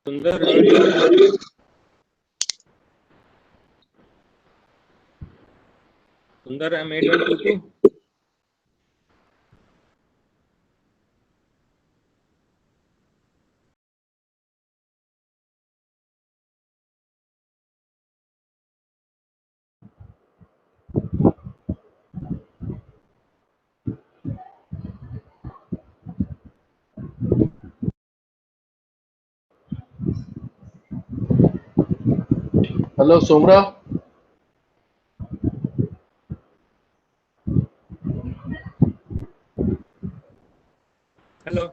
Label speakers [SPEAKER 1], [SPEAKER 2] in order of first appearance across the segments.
[SPEAKER 1] Sundar, how are you? Sundar, I'm 8122.
[SPEAKER 2] Hello, Somra.
[SPEAKER 1] Hello.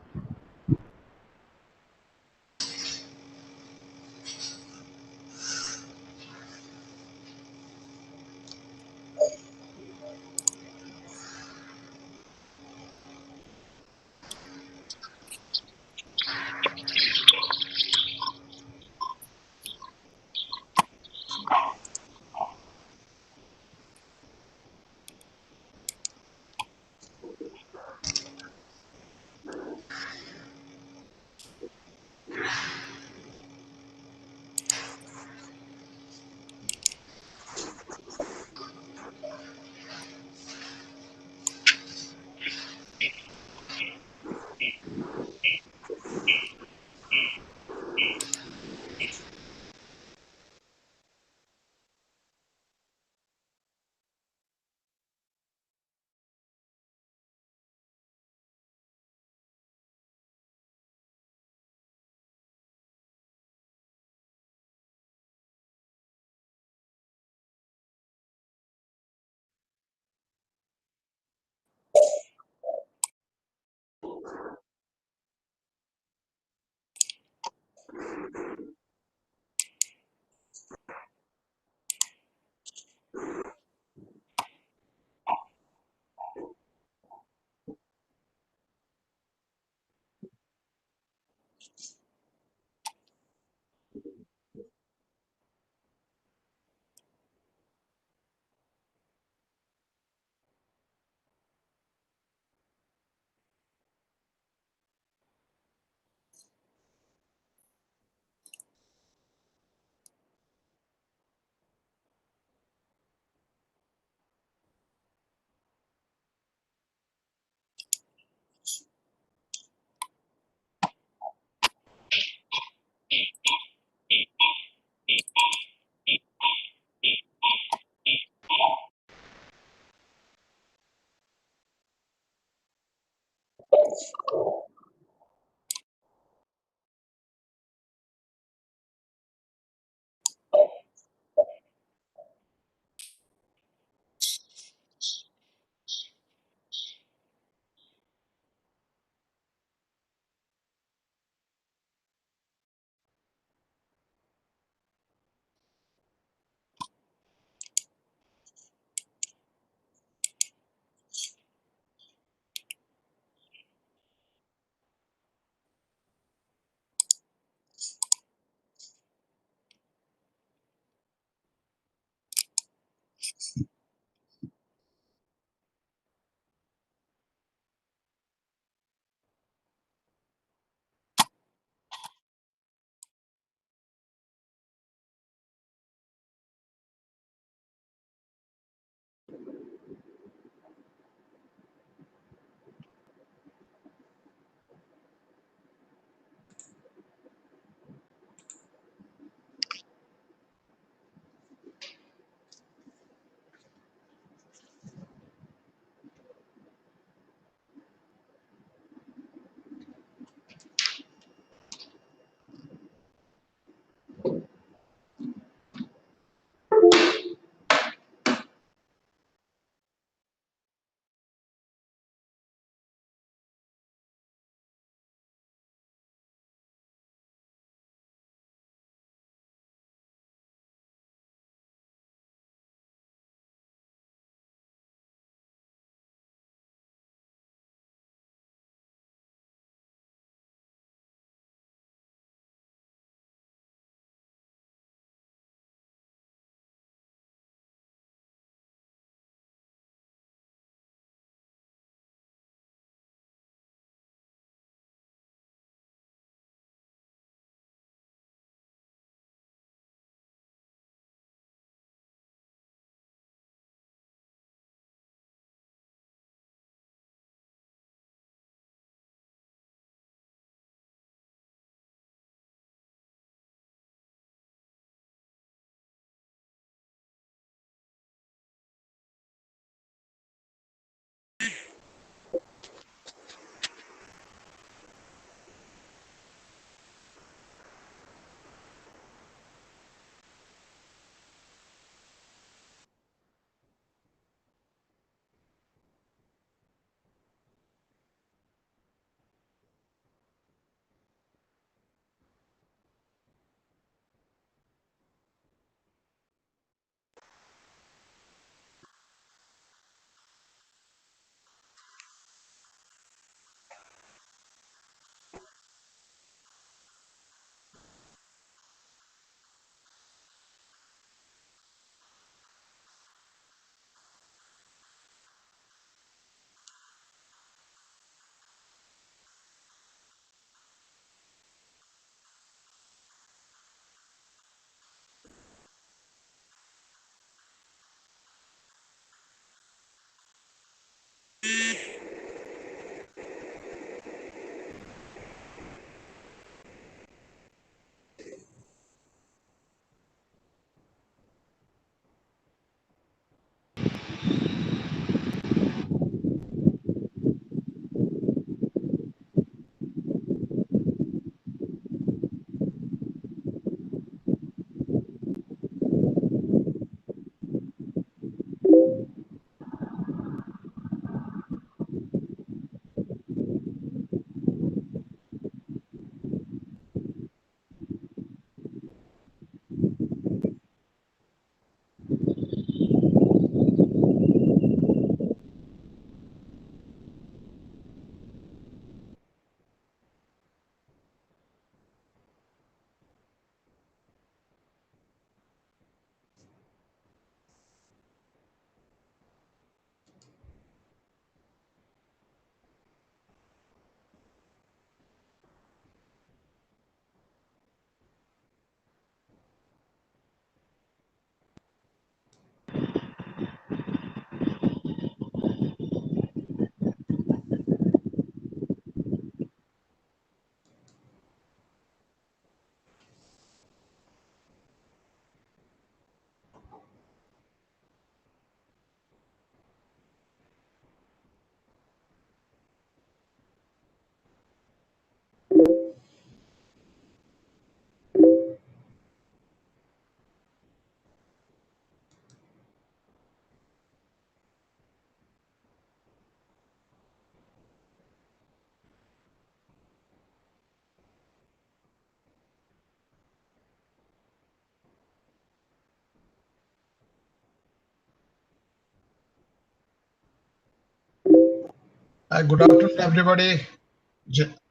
[SPEAKER 3] Good afternoon, everybody.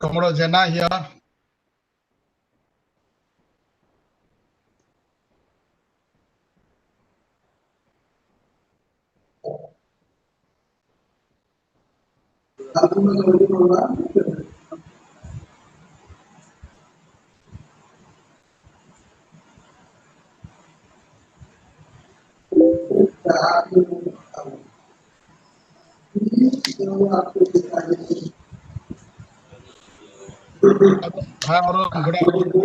[SPEAKER 3] Komodo Jena here. Hi, Arun. Good afternoon.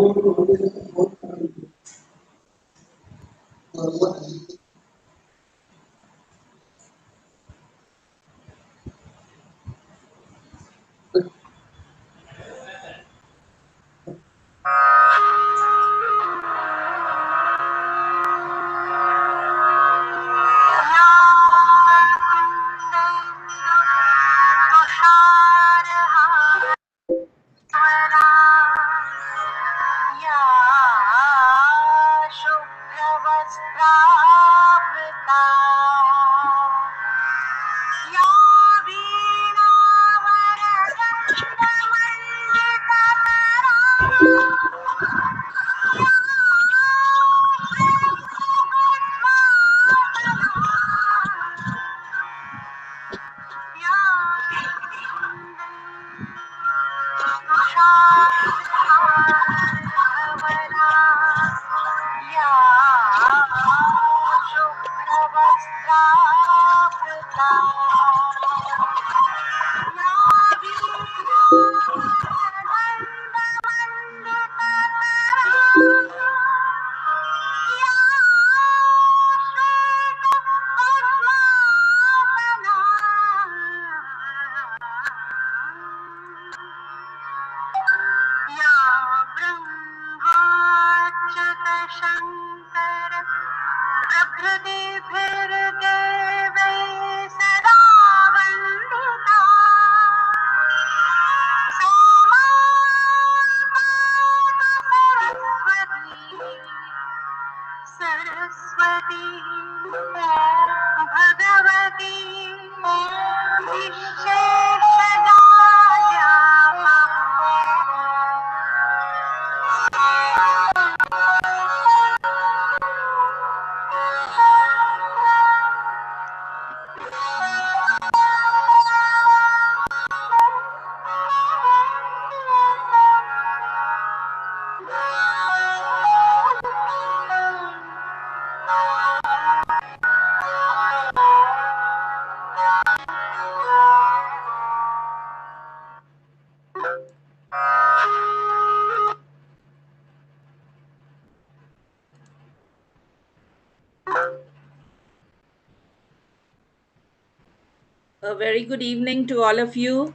[SPEAKER 4] A very good evening to all of you.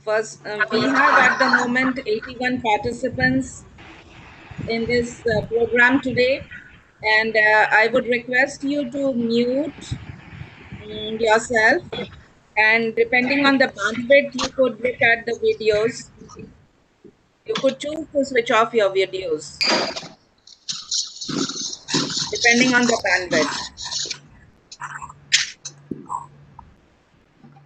[SPEAKER 4] First, we have at the moment 81 participants in this program today, and I would request you to mute yourself, and depending on the bandwidth, you could look at the videos. You could choose to switch off your videos, depending on the bandwidth.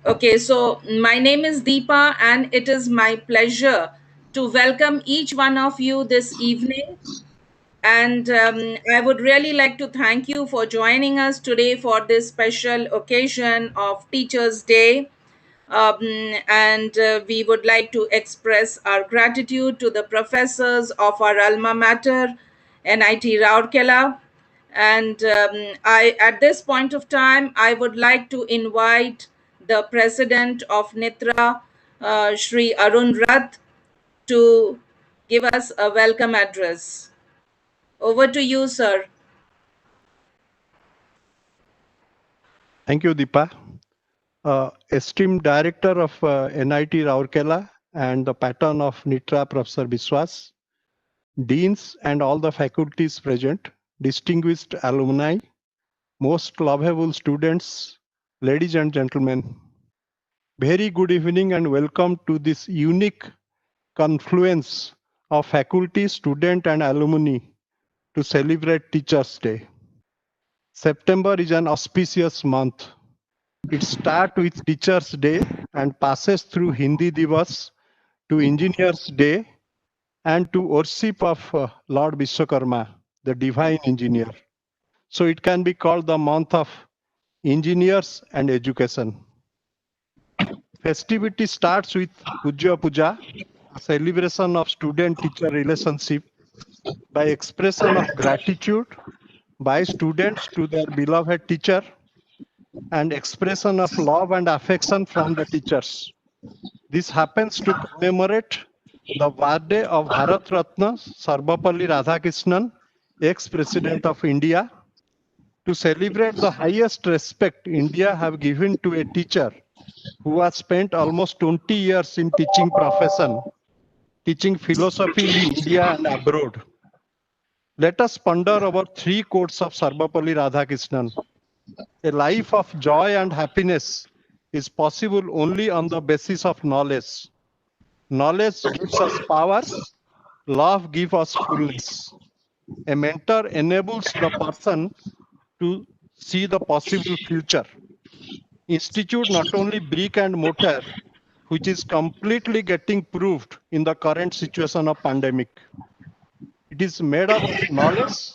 [SPEAKER 4] Okay, so my name is Deepa, and it is my pleasure to welcome each one of you this evening. And I would really like to thank you for joining us today for this special occasion of Teachers' Day. And we would like to express our gratitude to the professors of our alma mater, NIT Rourkela. And at this point of time, I would like to invite the president of NITRAA, Shri Arun Rath, to give us a welcome address. Over to you, sir.
[SPEAKER 5] Thank you, Deepa. Esteemed Director of NIT Rourkela and the Patron of NITRAA, Professor Biswas, Deans and all the faculties present, distinguished alumni, most lovable students, ladies and gentlemen, very good evening and welcome to this unique confluence of faculty, student and alumni to celebrate Teachers' Day. September is an auspicious month. It starts with Teachers' Day and passes through Hindi Divas to Engineers' Day and to worship of Lord Vishwakarma, the divine engineer. So it can be called the month of engineers and education. Festivity starts with Puja Puja, a celebration of student-teacher relationship by expression of gratitude by students to their beloved teacher and expression of love and affection from the teachers. This happens to commemorate the birthday of Bharat Ratna Sarvapalli Radhakrishnan, ex-president of India, to celebrate the highest respect India have given to a teacher who has spent almost 20 years in teaching profession, teaching philosophy in India and abroad. Let us ponder over three quotes of Sarvapalli Radhakrishnan. A life of joy and happiness is possible only on the basis of knowledge. Knowledge gives us power, love gives us fullness. A mentor enables the person to see the possible future. Institute not only brick and mortar, which is completely getting proved in the current situation of pandemic. It is made up of knowledge,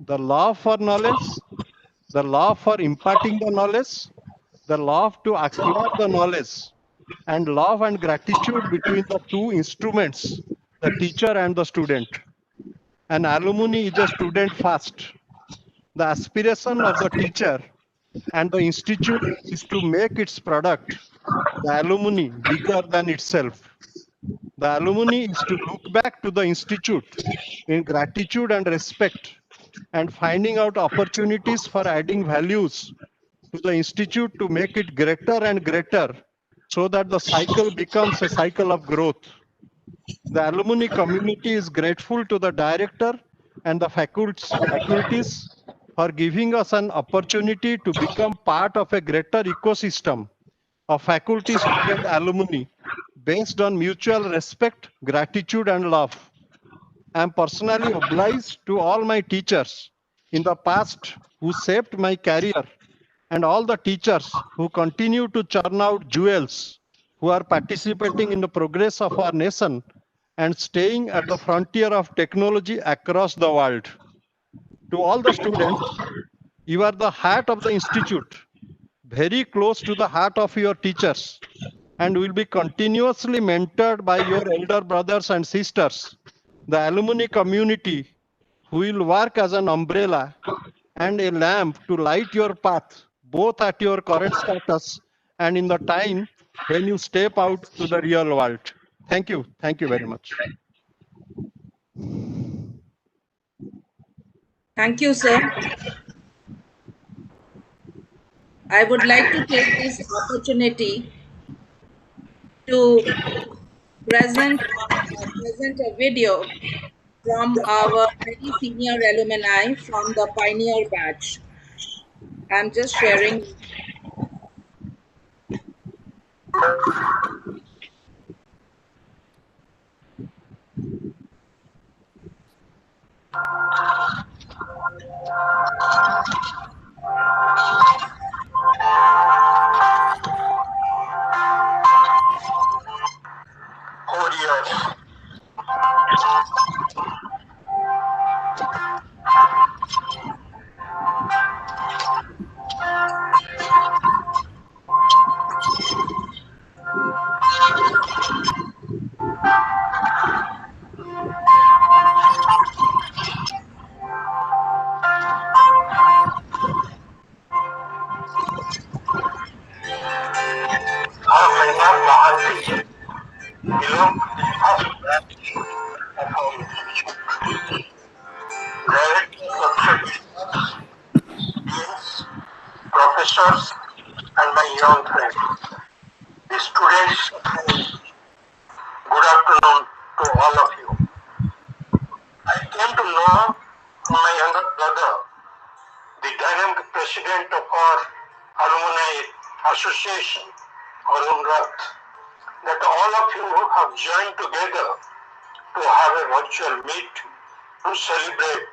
[SPEAKER 5] the love for knowledge, the love for imparting the knowledge, the love to acquire the knowledge, and love and gratitude between the two instruments, the teacher and the student. An alumni is a student first. The aspiration of the teacher and the institute is to make its product, the alumni, bigger than itself. The alumni is to look back to the institute in gratitude and respect and finding out opportunities for adding values to the institute to make it greater and greater so that the cycle becomes a cycle of growth. The alumni community is grateful to the director and the faculties for giving us an opportunity to become part of a greater ecosystem of faculty, student, alumni based on mutual respect, gratitude, and love. I am personally obliged to all my teachers in the past who shaped my career and all the teachers who continue to churn out jewels who are participating in the progress of our nation and staying at the frontier of technology across the world. To all the students, you are the heart of the institute, very close to the heart of your teachers, and will be continuously mentored by your elder brothers and sisters, the alumni community, who will work as an umbrella and a lamp to light your path, both at your current status and in the time when you step out to the real world. Thank you. Thank you very much.
[SPEAKER 4] Thank you, sir. I would like to take this opportunity to present a video from our very senior alumni from the pioneer batch. I'm just sharing.
[SPEAKER 6] Our Mainland Mahanti belong to the first batch of our institute. Directors of traditions, deans, professors, and my young friends, the students of our institute. Good afternoon to all of you. I came to know from my younger brother, the dynamic president of our alumni association, Arun Rath, that all of you have joined together to have a virtual meet to celebrate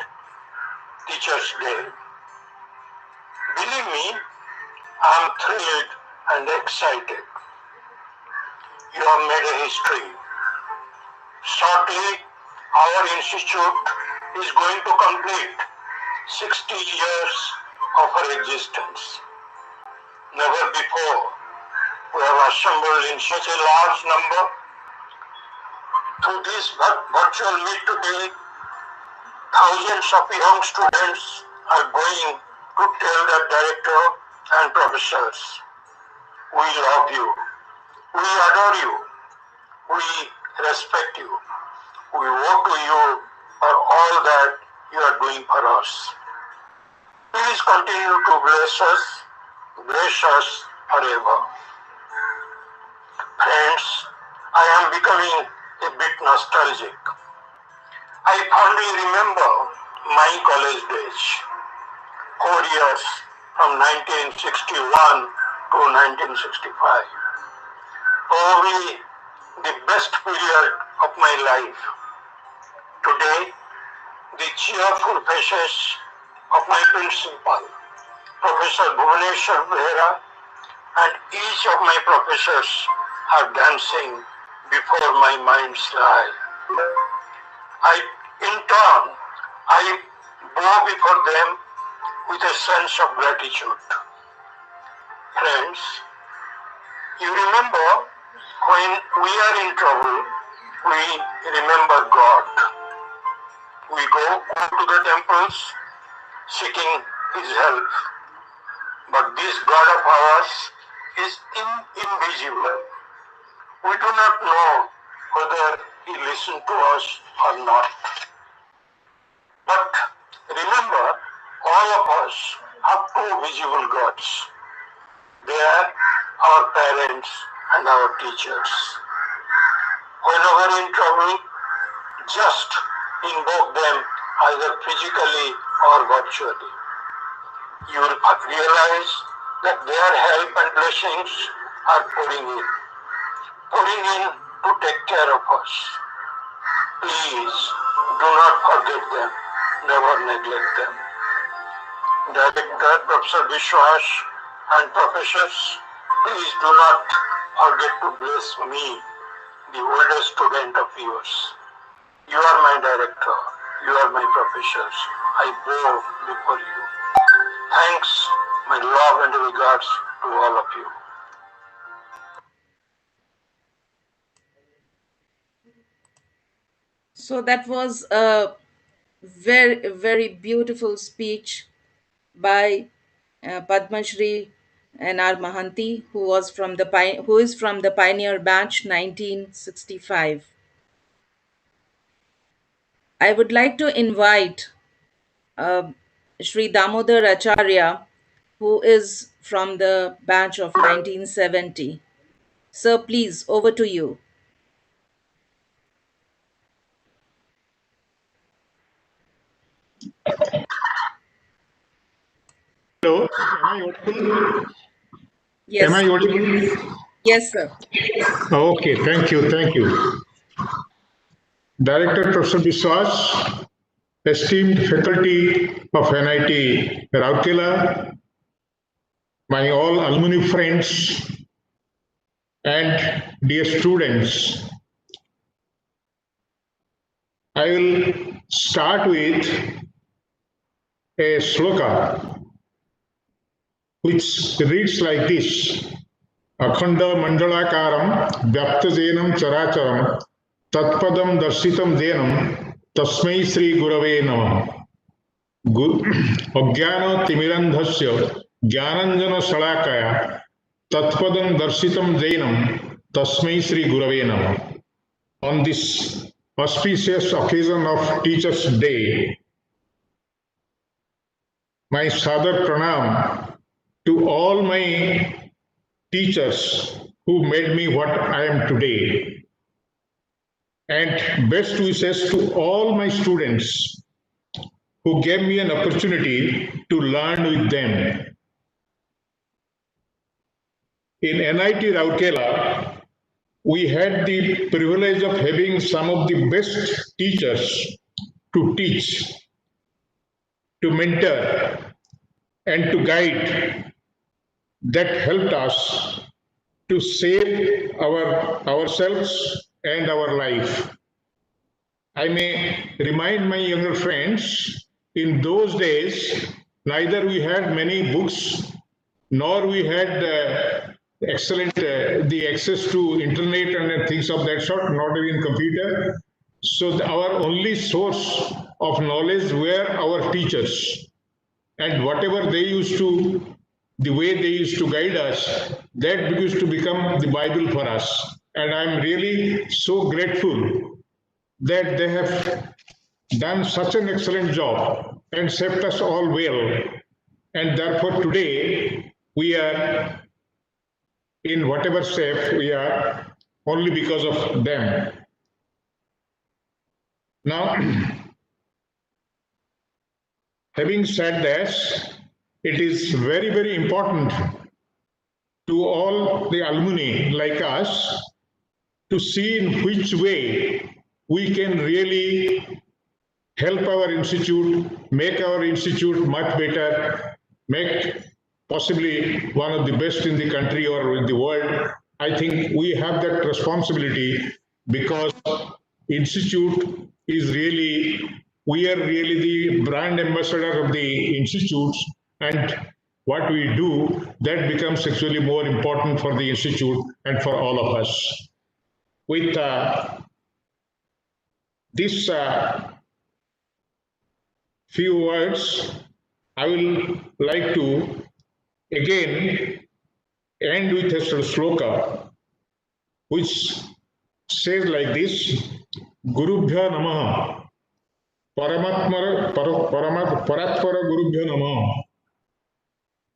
[SPEAKER 6] Teachers' Day. Believe me, I am thrilled and excited. You have made a history. Shortly, our institute is going to complete 60 years of our existence. Never before we have assembled in such a large number. Through this virtual meet today, thousands of young students are going to tell their director and professors, we love you, we adore you, we respect you, we owe to you for all that you are doing for us. Please continue to bless us forever. Friends, I am becoming a bit nostalgic. I fondly remember my college days, 4 years from 1961 to 1965. Probably the best period of my life. Today, the cheerful faces of my principal, Professor Bhuvaneshwar Behera, and each of my professors are dancing before my mind's eye. In turn, I bow before them with a sense of gratitude. Friends, you remember when we are in trouble, we remember God. We go to the temples seeking His help. But this God of ours is invisible. We do not know whether He listens to us or not. But remember, all of us have two visible gods. They are our parents and our teachers. Whenever in trouble, just invoke them either physically or virtually. You will realize that their help and blessings are pouring in to take care of us. Please do not forget them, never neglect them. Director, Professor Vishwas, and professors, please do not forget to bless me, the oldest student of yours. You are my director, you are my professors. I bow before you. Thanks, my love and regards to all of you.
[SPEAKER 4] So that was a very, very beautiful speech by Padma Shri N.R. Mahanti, who is from the Pioneer Batch 1965. I would like to invite uh, Shri Damodar Acharya, who is from the batch of 1970. Sir, please, over to you.
[SPEAKER 7] Hello, am I audible? Am
[SPEAKER 4] Yes,
[SPEAKER 7] I audible?
[SPEAKER 4] yes, sir.
[SPEAKER 7] Okay, thank you, thank you. Director Professor Biswas, esteemed faculty of NIT Rourkela, my all alumni friends, and dear students, I will start with a sloka which reads like this. अखंड मंडलाकारं व्याप्तजेनं चराचरं तत्पदं दर्शितं जेनं तस्मै श्री गुरवे नमः अज्ञानतिमिरन्धस्य ज्ञानाञ्जनशलाकया तत्पदं दर्शितं जेनं तस्मै श्री गुरवे नमः. On this auspicious occasion of Teachers' Day, my sadar pranam to all my teachers who made me what I am today, and best wishes to all my students who gave me an opportunity to learn with them. In NIT Rourkela, we had the privilege of having some of the best teachers to teach, to mentor, and to guide that helped us to save ourselves and our life. I may remind my younger friends, in those days, neither we had many books, nor we had excellent the access to internet and things of that sort, not even computer. So our only source of knowledge were our teachers, and whatever they used to, the way they used to guide us, that used to become the Bible for us. And I'm really so grateful that they have done such an excellent job and served us all well. And therefore, today we are in whatever shape we are only because of them. Now, having said that, it is very, very important to all the alumni like us to see in which way we can really help our institute, make our institute much better, make possibly one of the best in the country or in the world. I think we have that responsibility because institute is really, we are really the brand ambassador of the institutes, and what we do, that becomes actually more important for the institute and for all of us. With this few words, I will like to again end with a sloka which says like this: Gurubhyo Namaha, Paratpara Gurubhyo Namaha,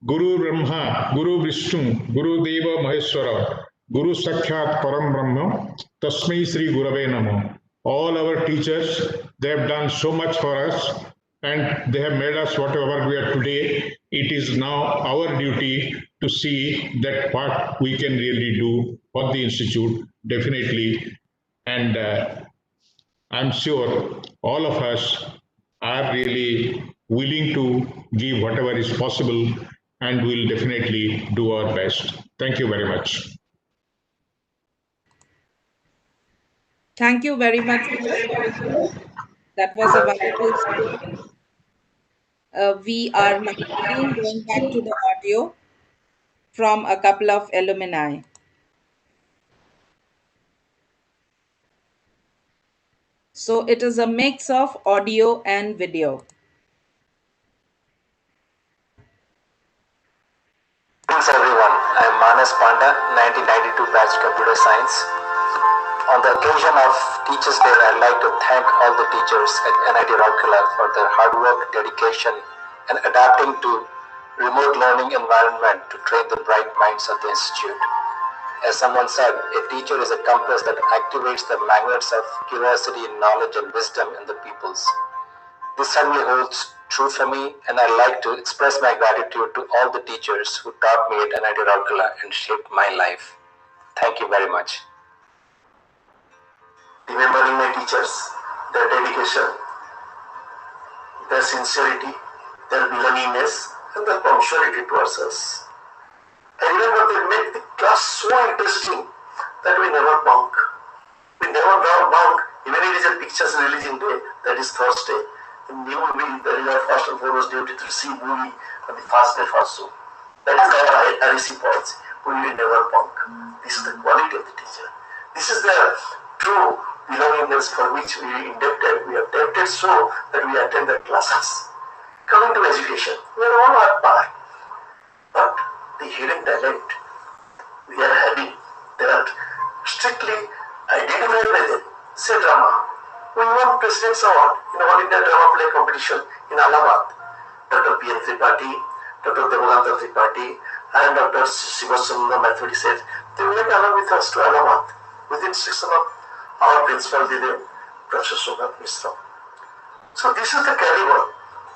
[SPEAKER 7] Guru Brahma, Guru Vishnu, Guru Deva Maheshwara, Guru Sakshat Param Brahma, Tasmai Sri Gurave Namo. All our teachers, they have done so much for us and they have made us whatever we are today. It is now our duty to see that what we can really do for the institute, definitely. And I'm sure all of us are really willing to give whatever is possible and we'll definitely do our best. Thank you very much.
[SPEAKER 4] Thank you very much, sir. That was a wonderful speech. We are now again going back to the audio from a couple of alumni. So it is a mix of audio and video.
[SPEAKER 8] Greetings everyone, I am Manas Panda, 1992 batch computer science. On the occasion of Teachers Day, I'd like to thank all the teachers at NIT Rourkela for their hard work, dedication and adapting to remote learning environment to train the bright minds of the institute. As someone said, a teacher is a compass that activates the magnets of curiosity, knowledge and wisdom in the peoples. This certainly holds true for me, and I'd like to express my gratitude to all the teachers who taught me at NIT Rourkela and shaped my life. Thank you very much. Remembering my teachers, their dedication, their sincerity, their belongingness, and their punctuality towards us. I remember they made the class so interesting that we never bunk. We never bunk, even if it is a pictures releasing day, that is Thursday. In new movie, there is a first and foremost duty to see movie on the first day for show. That is our REC policy. We will never bunk. This is the quality of the teacher. This is the true belongingness for which we are indebted. We are indebted so that we attend the classes. Coming to education, we are all our part. But the hidden talent we are having, they are strictly identified by them. Say drama. We won President's Award in All India Drama Play Competition in Allahabad. Dr. P.N. Tripathi, Dr. Devalanta Tripathi, and Dr. Sivasundar Mathuri said they went along with us to Allahabad with the instruction of our principal Dede, Professor Subhat Mishra. So this is the caliber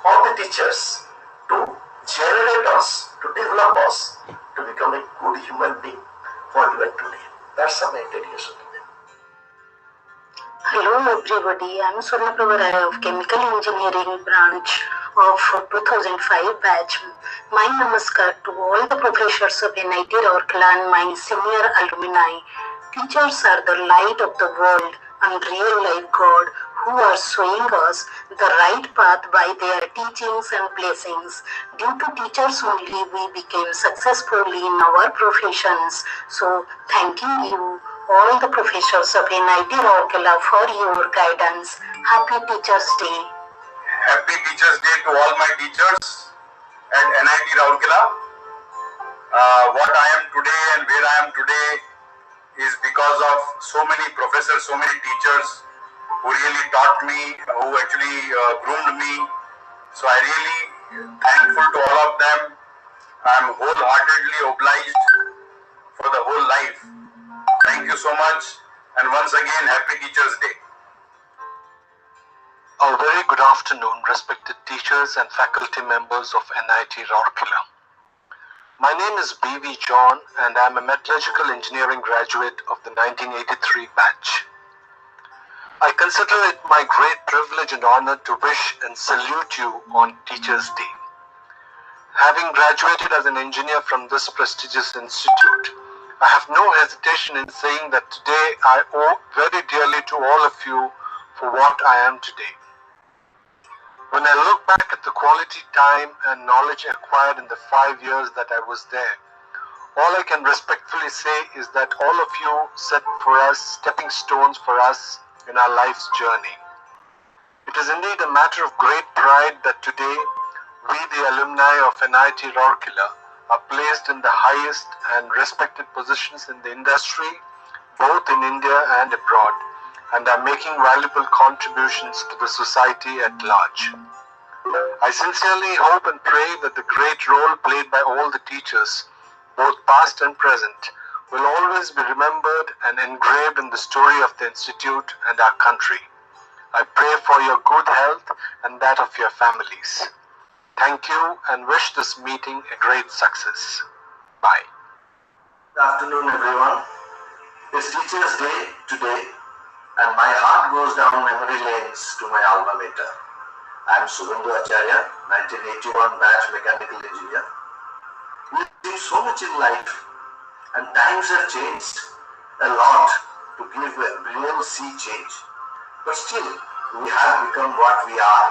[SPEAKER 8] of the teachers to generate us, to develop us, to become a good human being for even today. That's our dedication to them.
[SPEAKER 9] Hello, everybody. I'm Swarnaprabha Rai of Chemical Engineering branch of 2005 batch. My namaskar to all the professors of NIT Rourkela and my senior alumni. Teachers are the light of the world and real life God who are showing us the right path by their teachings and blessings. Due to teachers only we became successful in our professions. So thanking you all the professors of NIT Rourkela for your guidance. Happy Teachers Day.
[SPEAKER 6] Happy Teachers Day to all my teachers at NIT Rourkela. What I am today and where I am today is because of so many professors, so many teachers who really taught me, who actually groomed me. So I really thankful to all of them. I am wholeheartedly obliged for the whole life. Thank you so much, and once again, Happy Teachers Day.
[SPEAKER 2] A very good afternoon, respected teachers and faculty members of NIT Rourkela. My name is B.V. John and I am a metallurgical engineering graduate of the 1983 batch. I consider it my great privilege and honor to wish and salute you on Teachers' Day. Having graduated as an engineer from this prestigious institute, I have no hesitation in saying that today I owe very dearly to all of you for what I am today. When I look back at the quality time and knowledge acquired in the 5 years that I was there, all I can respectfully say is that all of you set for us stepping stones for us in our life's journey. It is indeed a matter of great pride that today we, the alumni of NIT Rourkela, are placed in the highest and respected positions in the industry, both in India and abroad, and are making valuable contributions to the society at large. I sincerely hope and pray that the great role played by all the teachers, both past and present, will always be remembered and engraved in the story of the Institute and our country. I pray for your good health and that of your families. Thank you and wish this meeting a great success. Bye.
[SPEAKER 8] Good afternoon, everyone. It's Teachers' Day today, and my heart goes down memory lanes to my alma mater. I am Subandhu Acharya, 1981 batch mechanical engineer. We achieved so much in life, and times have changed a lot to give a real sea change. But still, we have become what we are.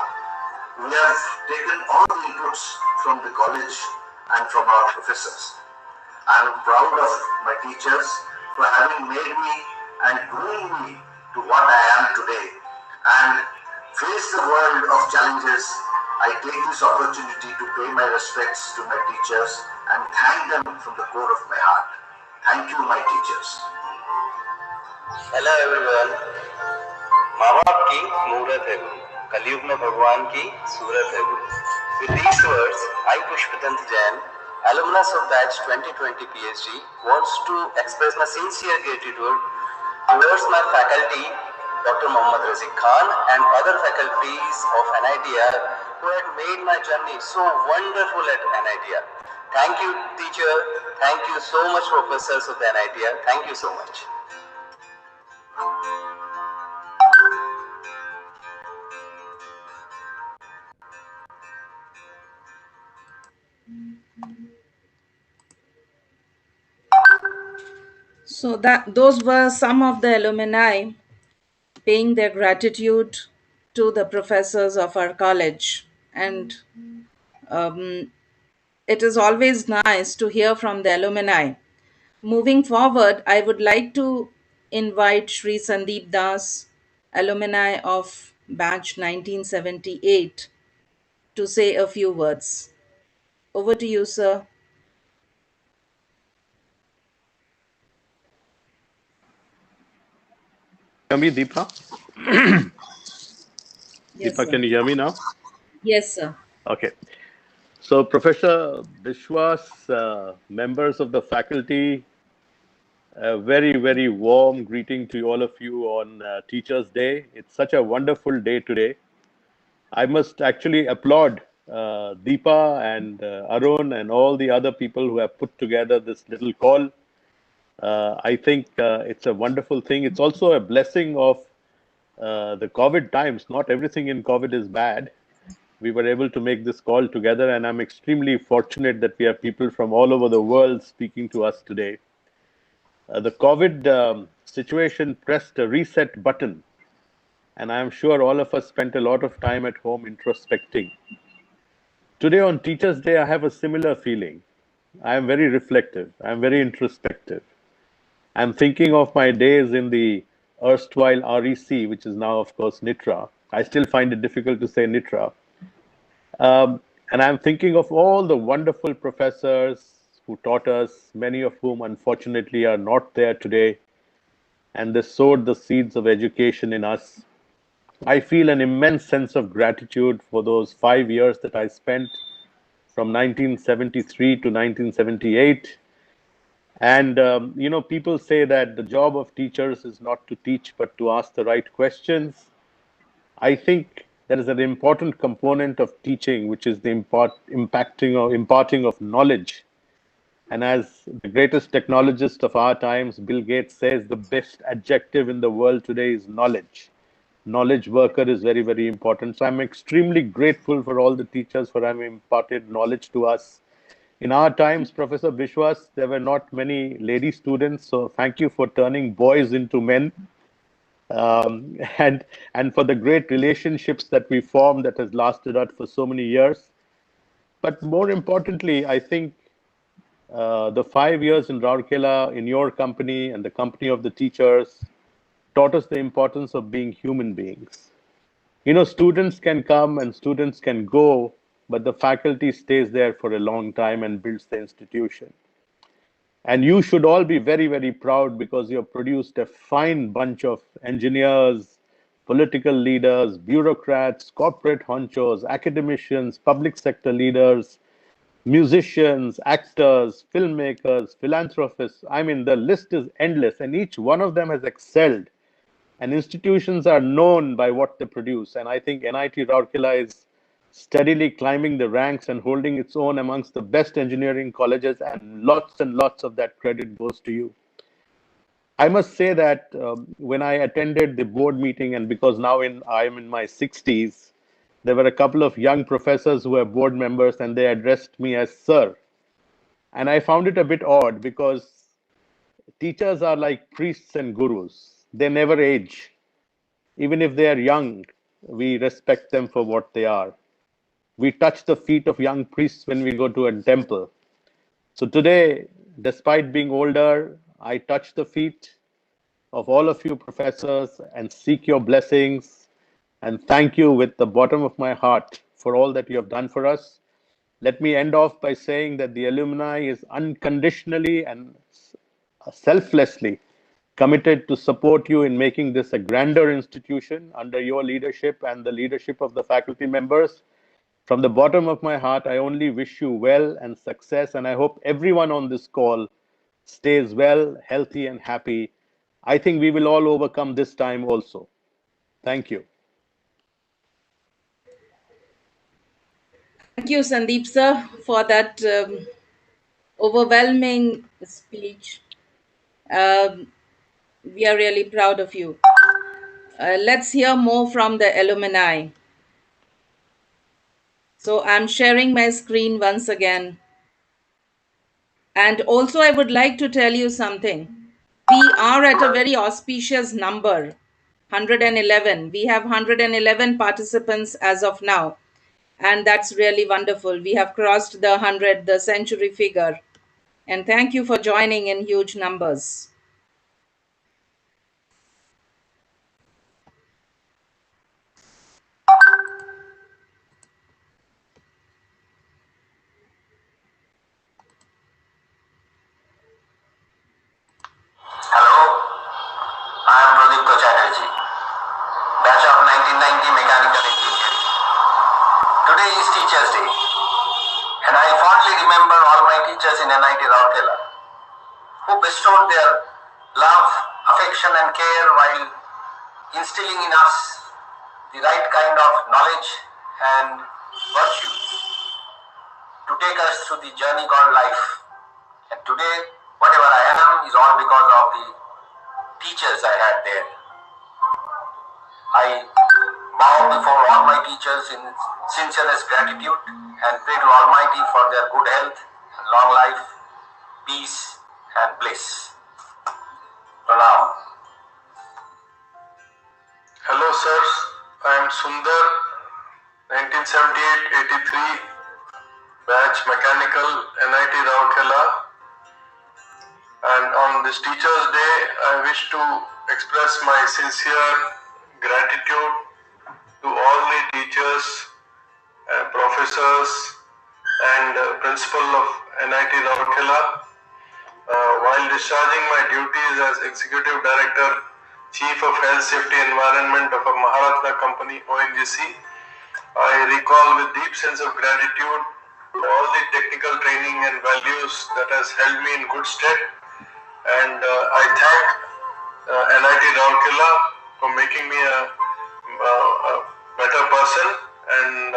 [SPEAKER 8] We have taken all the inputs from the college and from our professors. I am proud of my teachers for having made me and groomed me to what I am today. And face the world of challenges, I take this opportunity to pay my respects to my teachers and thank them from the core of my heart. Thank you, my teachers.
[SPEAKER 10] Hello everyone. माँ बाप की मूरत है गुरु, कलयुग में भगवान की सूरत है गुरु. With these words, I Pushpatant Jain, alumnus of batch 2020 PhD, wants to express my sincere gratitude towards my faculty, Dr. Mohammad Razik Khan, and other faculties of NITR who had made my journey so wonderful at NITR. Thank you, teacher. Thank you so much, professors of the NITR. Thank you so much.
[SPEAKER 4] So those were some of the alumni paying their gratitude to the professors of our college. And it is always nice to hear from the alumni. Moving forward, I would like to invite Sri Sandeep Das, alumni of batch 1978, to say a few words. Over to you, sir.
[SPEAKER 11] Hear me, Deepa?
[SPEAKER 4] Yes,
[SPEAKER 11] Deepa,
[SPEAKER 4] sir.
[SPEAKER 11] can you hear me now?
[SPEAKER 4] Yes, sir.
[SPEAKER 11] Okay. So, Professor Bishwas, members of the faculty, a very, very warm greeting to all of you on Teachers' Day. It's such a wonderful day today. I must actually applaud Deepa and Arun and all the other people who have put together this little call. I think it's a wonderful thing. It's also a blessing of the COVID times, not everything in COVID is bad. We were able to make this call together, and I'm extremely fortunate that we have people from all over the world speaking to us today. The COVID situation pressed a reset button, and I'm sure all of us spent a lot of time at home introspecting. Today on Teachers' Day, I have a similar feeling. I am very reflective. I'm very introspective. I'm thinking of my days in the erstwhile REC, which is now, of course, NITRAA. I still find it difficult to say NITRAA. And I'm thinking of all the wonderful professors who taught us, many of whom unfortunately are not there today, and they sowed the seeds of education in us. I feel an immense sense of gratitude for those 5 years that I spent from 1973 to 1978. And, people say that the job of teachers is not to teach, but to ask the right questions. I think there is an important component of teaching, which is the imparting of knowledge. And as the greatest technologist of our times, Bill Gates, says, the best adjective in the world today is knowledge. Knowledge worker is very, very important. So I'm extremely grateful for all the teachers for having imparted knowledge to us. In our times, Professor Bishwas, there were not many lady students. So thank you for turning boys into men. And for the great relationships that we formed that has lasted out for so many years. But more importantly, I think the 5 years in Rourkela, in your company and the company of the teachers, taught us the importance of being human beings. Students can come and students can go, but the faculty stays there for a long time and builds the institution. And you should all be very, very proud because you have produced a fine bunch of engineers, political leaders, bureaucrats, corporate honchos, academicians, public sector leaders, musicians, actors, filmmakers, philanthropists. I mean, the list is endless, and each one of them has excelled. And institutions are known by what they produce. And I think NIT Rourkela is steadily climbing the ranks and holding its own amongst the best engineering colleges, and lots of that credit goes to you. I must say that when I attended the board meeting, and because now I am in my 60s, there were a couple of young professors who were board members, and they addressed me as sir. And I found it a bit odd because teachers are like priests and gurus. They never age. Even if they are young, we respect them for what they are. We touch the feet of young priests when we go to a temple. So today, despite being older, I touch the feet of all of you professors and seek your blessings and thank you with the bottom of my heart for all that you have done for us. Let me end off by saying that the alumni is unconditionally and selflessly committed to support you in making this a grander institution under your leadership and the leadership of the faculty members. From the bottom of my heart, I only wish you well and success, and I hope everyone on this call stays well, healthy, and happy. I think we will all overcome this time also. Thank you.
[SPEAKER 4] Thank you, Sandeep sir, for that overwhelming speech. We are really proud of you. Let's hear more from the alumni. So I'm sharing my screen once again. And also, I would like to tell you something. We are at a very auspicious number, 111. We have 111 participants as of now. And that's really wonderful. We have crossed the 100, the century figure. And thank you for joining in huge numbers.
[SPEAKER 6] Hello, I am Pradipta Chatterjee, batch of 1990 Mechanical Engineering. Today is Teachers' Day, and I fondly remember all my teachers in NIT Rourkela who bestowed their love, affection, and care while instilling in us the right kind of knowledge and virtues to take us through the journey called life. And today, whatever I am is all because of the teachers I had there. I bow before all my teachers in sincerest gratitude and pray to Almighty for their good health, long life, peace and bliss. Pranam. Hello sirs, I am Sundar, 1978-83, batch mechanical, NIT Rourkela. And on this Teachers' Day, I wish to express my sincere gratitude to all the teachers, professors and principal of NIT Rourkela. While discharging my duties as Executive Director, Chief of Health, Safety Environment of a Maharatna company, ONGC, I recall with deep sense of gratitude all the technical training and values that has held me in good stead. And I thank NIT Rourkela for making me a better person and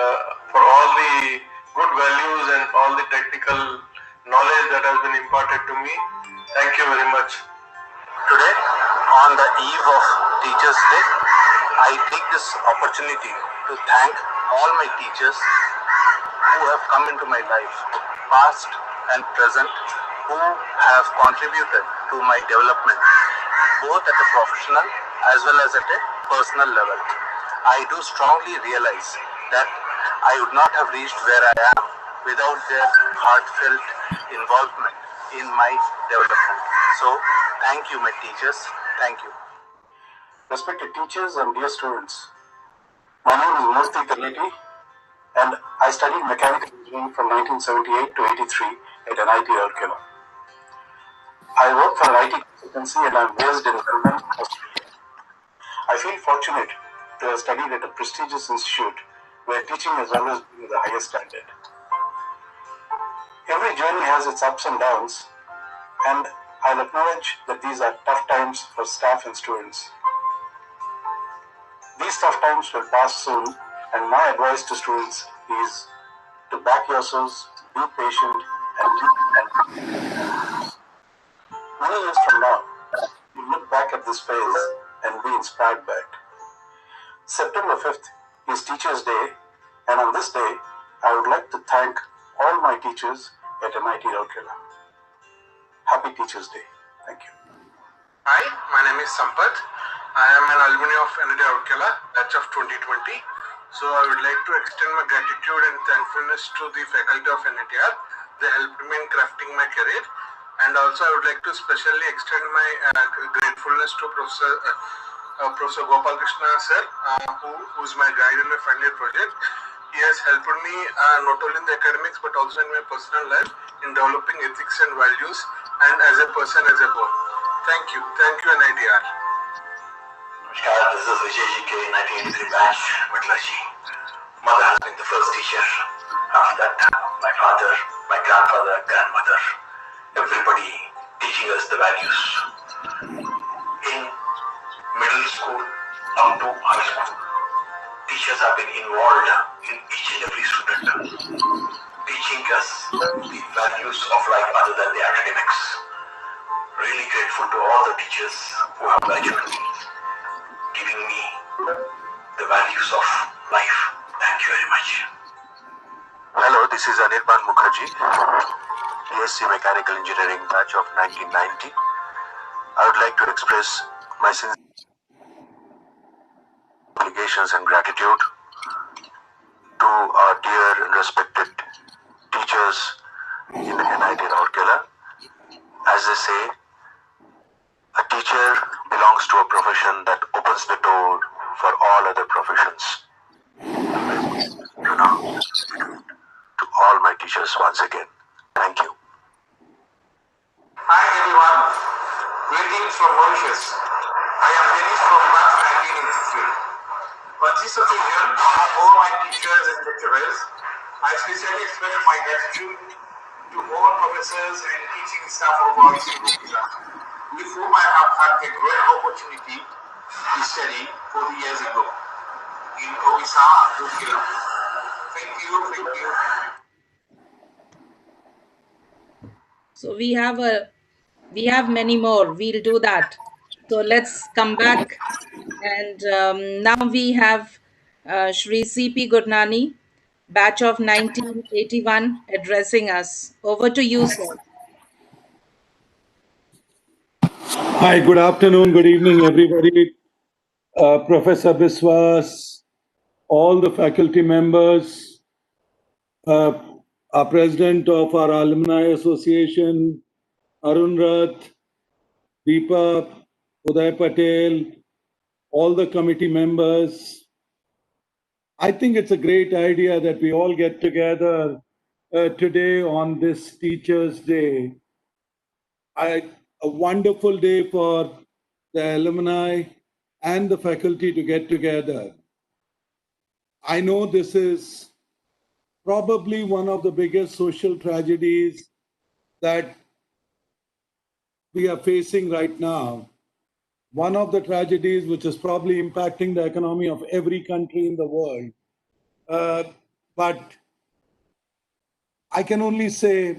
[SPEAKER 6] for all the good values and all the technical knowledge that has been imparted to me. Thank you very much. Today, on the eve of Teachers' Day, I take this opportunity to thank all my teachers who have come into my life, past and present, who have contributed to my development, both at a professional as well as at a personal level. I do strongly realize that I would not have reached where I am without their heartfelt involvement in my development. So, thank you, my teachers. Thank you. Respected teachers and dear students, my name is Murthy Kaleti, and I studied mechanical engineering from 1978 to 83 at NIT Rourkela. I work for an IT consultancy and I'm based in Melbourne, Australia. I feel fortunate to have studied at a prestigious institute where teaching has always been the highest standard. Every journey has its ups and downs, and I'll acknowledge that these are tough times for staff and students. These tough times will pass soon, and my advice to students is to back yourselves, be patient, and many years from now, you look back at this phase and be inspired by it. September 5th is Teachers' Day, and on this day, I would like to thank all my teachers at NIT Rourkela. Happy Teachers' Day. Thank you. Hi, my name is Sampath. I am an alumni of NIT Rourkela, batch of 2020. So I would like to extend my gratitude and thankfulness to the faculty of NITR. They helped me in crafting my career. And also I would like to specially extend my gratefulness to Professor Gopal Krishna sir, who is my guide in my final year project. He has helped me not only in the academics but also in my personal life in developing ethics and values and as a person as a whole. Thank you NITR.
[SPEAKER 12] Namaskar, this is Vijay G.K. 1983 batch, Metallurgy. Mother has been the first teacher. After that, my father, my grandfather, grandmother, everybody teaching us the values. In middle school up to high school, teachers have been involved in each and every student, teaching us the values of life other than the academics. Really grateful to all the teachers who have nurtured me, giving me the values of life. Thank you very much.
[SPEAKER 6] Hello, this is Anirban Mukherjee, BSc Mechanical Engineering batch of 1990. I would like to express my sincere obligations and gratitude to our dear and respected teachers in NIT Rourkela. As they say, a teacher belongs to a profession that opens the door for all other professions. To all my teachers once again, thank you.
[SPEAKER 12] Hi everyone, greetings from Mauritius. I am Dennis from batch 1983. On this occasion, to all my teachers and lecturers, I especially express my gratitude to all professors and teaching staff of our institute, with whom I have had a great opportunity to study 40 years ago in Odisha, Rourkela. Thank you.
[SPEAKER 4] So we have many more. We'll do that. So let's come back And now we have Shri C.P. Gurnani, batch of 1981, addressing us. Over to you, sir.
[SPEAKER 13] Hi, good afternoon, good evening, everybody. Professor Biswas, all the faculty members, uh, our president of our Alumni Association, Arun Rath, Deepa, Uday Patel, all the committee members. I think it's a great idea that we all get together today on this Teachers' Day. A wonderful day for the alumni and the faculty to get together. I know this is probably one of the biggest social tragedies that we are facing right now. One of the tragedies which is probably impacting the economy of every country in the world. But I can only say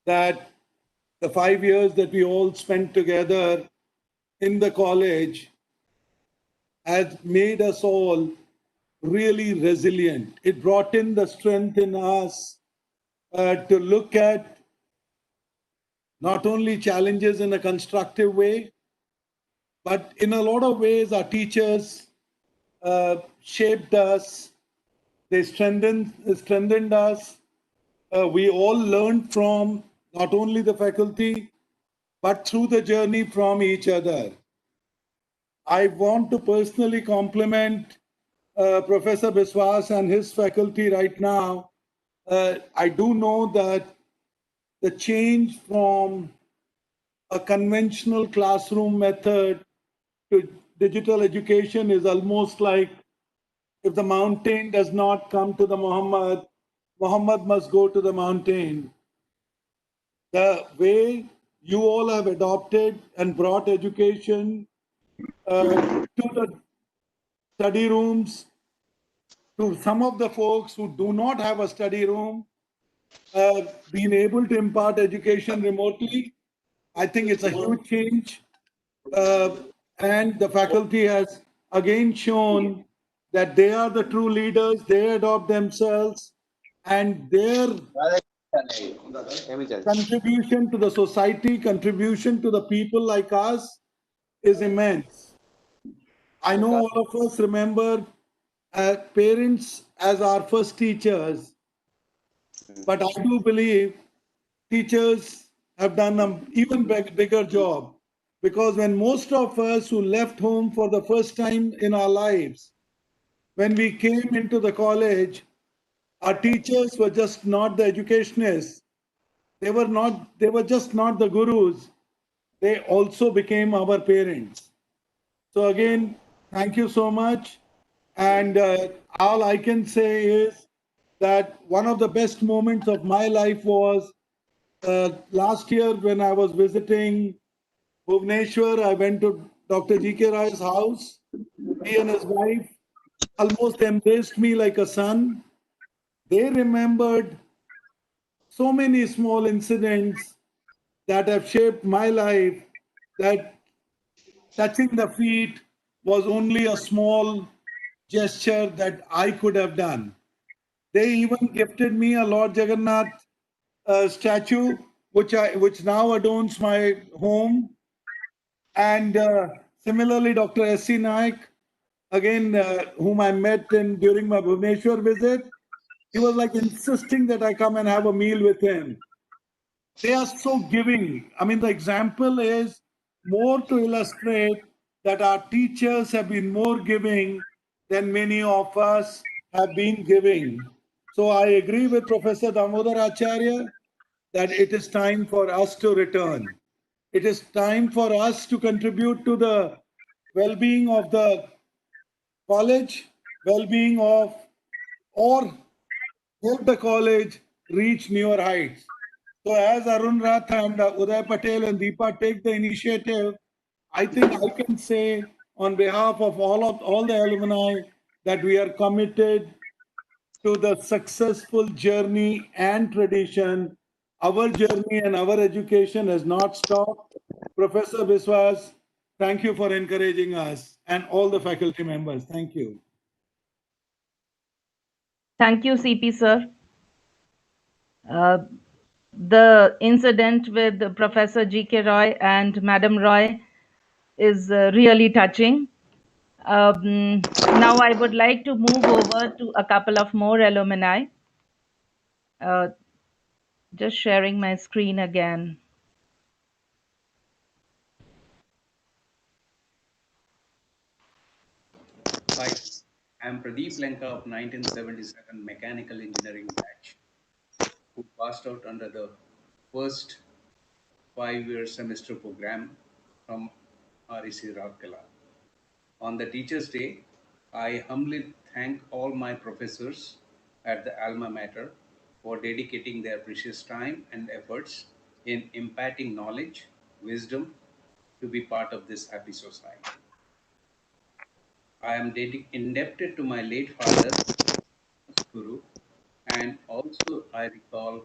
[SPEAKER 13] that the 5 years that we all spent together in the college has made us all really resilient. It brought in the strength in us to look at not only challenges in a constructive way, but in a lot of ways, our teachers shaped us, they strengthened us. We all learned from not only the faculty, but through the journey from each other. I want to personally compliment Professor Biswas and his faculty right now. I do know that the change from a conventional classroom method to digital education is almost like if the mountain does not come to the Muhammad, Muhammad must go to the mountain. The way you all have adopted and brought education to the study rooms, to some of the folks who do not have a study room, being able to impart education remotely, I think it's a huge change. And the faculty has again shown that they are the true leaders, they adopt themselves, and their contribution to the society, contribution to the people like us is immense. I know all of us remember parents as our first teachers, but I do believe teachers have done an even bigger job, because when most of us who left home for the first time in our lives, when we came into the college, our teachers were just not the educationists. They were just not the gurus. They also became our parents. So again, thank you so much. And all I can say is that one of the best moments of my life was last year when I was visiting Bhubaneswar. I went to Dr. G.K. Rai's house. He and his wife almost embraced me like a son. They remembered so many small incidents that have shaped my life, that touching the feet was only a small gesture that I could have done. They even gifted me a Lord Jagannath statue, which now adorns my home. And similarly, Dr. S.C. Naik, again, whom I met during my Bhubaneswar visit, he was like insisting that I come and have a meal with him. They are so giving. I mean, the example is more to illustrate that our teachers have been more giving than many of us have been giving. So I agree with Professor Damodar Acharya that it is time for us to return. It is time for us to contribute to the well-being of the college, well-being of, or help the college reach newer heights. So as Arun Rath and Uday Patel and Deepa take the initiative, I think I can say on behalf of all the alumni that we are committed to the successful journey and tradition. Our journey and our education has not stopped. Professor Biswas, Thank you for encouraging us and all the faculty members. Thank you.
[SPEAKER 4] Thank you, CP sir. Uh, the incident with Professor G.K. Roy and Madam Roy is really touching. Now I would like to move over to a couple of more alumni. Uh, just sharing my screen again.
[SPEAKER 14] Hi, I'm Pradeep Lenka of 1977 Mechanical Engineering batch, who passed out under the first 5-year semester program from REC Rourkela. On the Teachers' Day, I humbly thank all my professors at the alma mater for dedicating their precious time and efforts in imparting knowledge, wisdom to be part of this happy society. I am indebted to my late father, Guru, and also I recall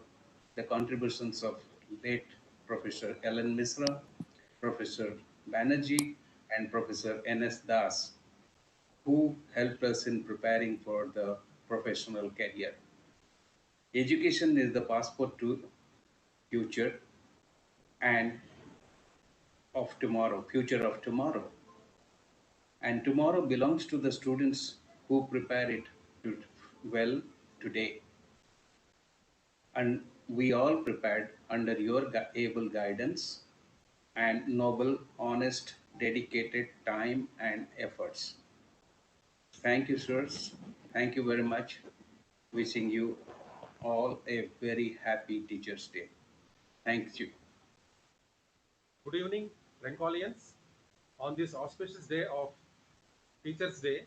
[SPEAKER 14] the contributions of late Professor Ellen Misra, Professor Banerjee, and Professor N.S. Das, who helped us in preparing for the professional career. Education is the passport to future and of tomorrow, future of tomorrow. And tomorrow belongs to the students who prepare it well today. And we all prepared under your able guidance and noble, honest, dedicated time and efforts. Thank you, sirs. Thank you very much. Wishing you all a very happy Teachers' Day. Thank you.
[SPEAKER 15] Good evening, Rankolians. On this auspicious day of Teachers' Day,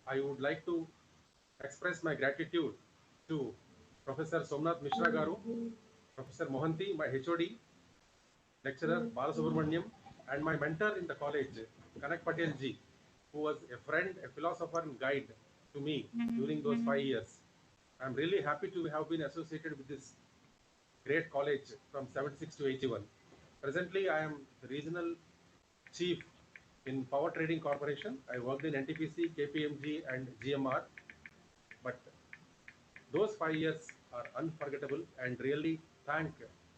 [SPEAKER 15] I would like to express my gratitude to Professor Somnath Mishra Garu, Professor Mohanty, my HOD, lecturer Balasubramaniam, and my mentor in the college, Kanak Patel ji, who was a friend, a philosopher, and guide to me during those 5 years. I'm really happy to have been associated with this great college from 76 to 81. Presently, I am the regional chief in Power Trading Corporation. I worked in NTPC, KPMG, and GMR. But those 5 years are unforgettable, and really thank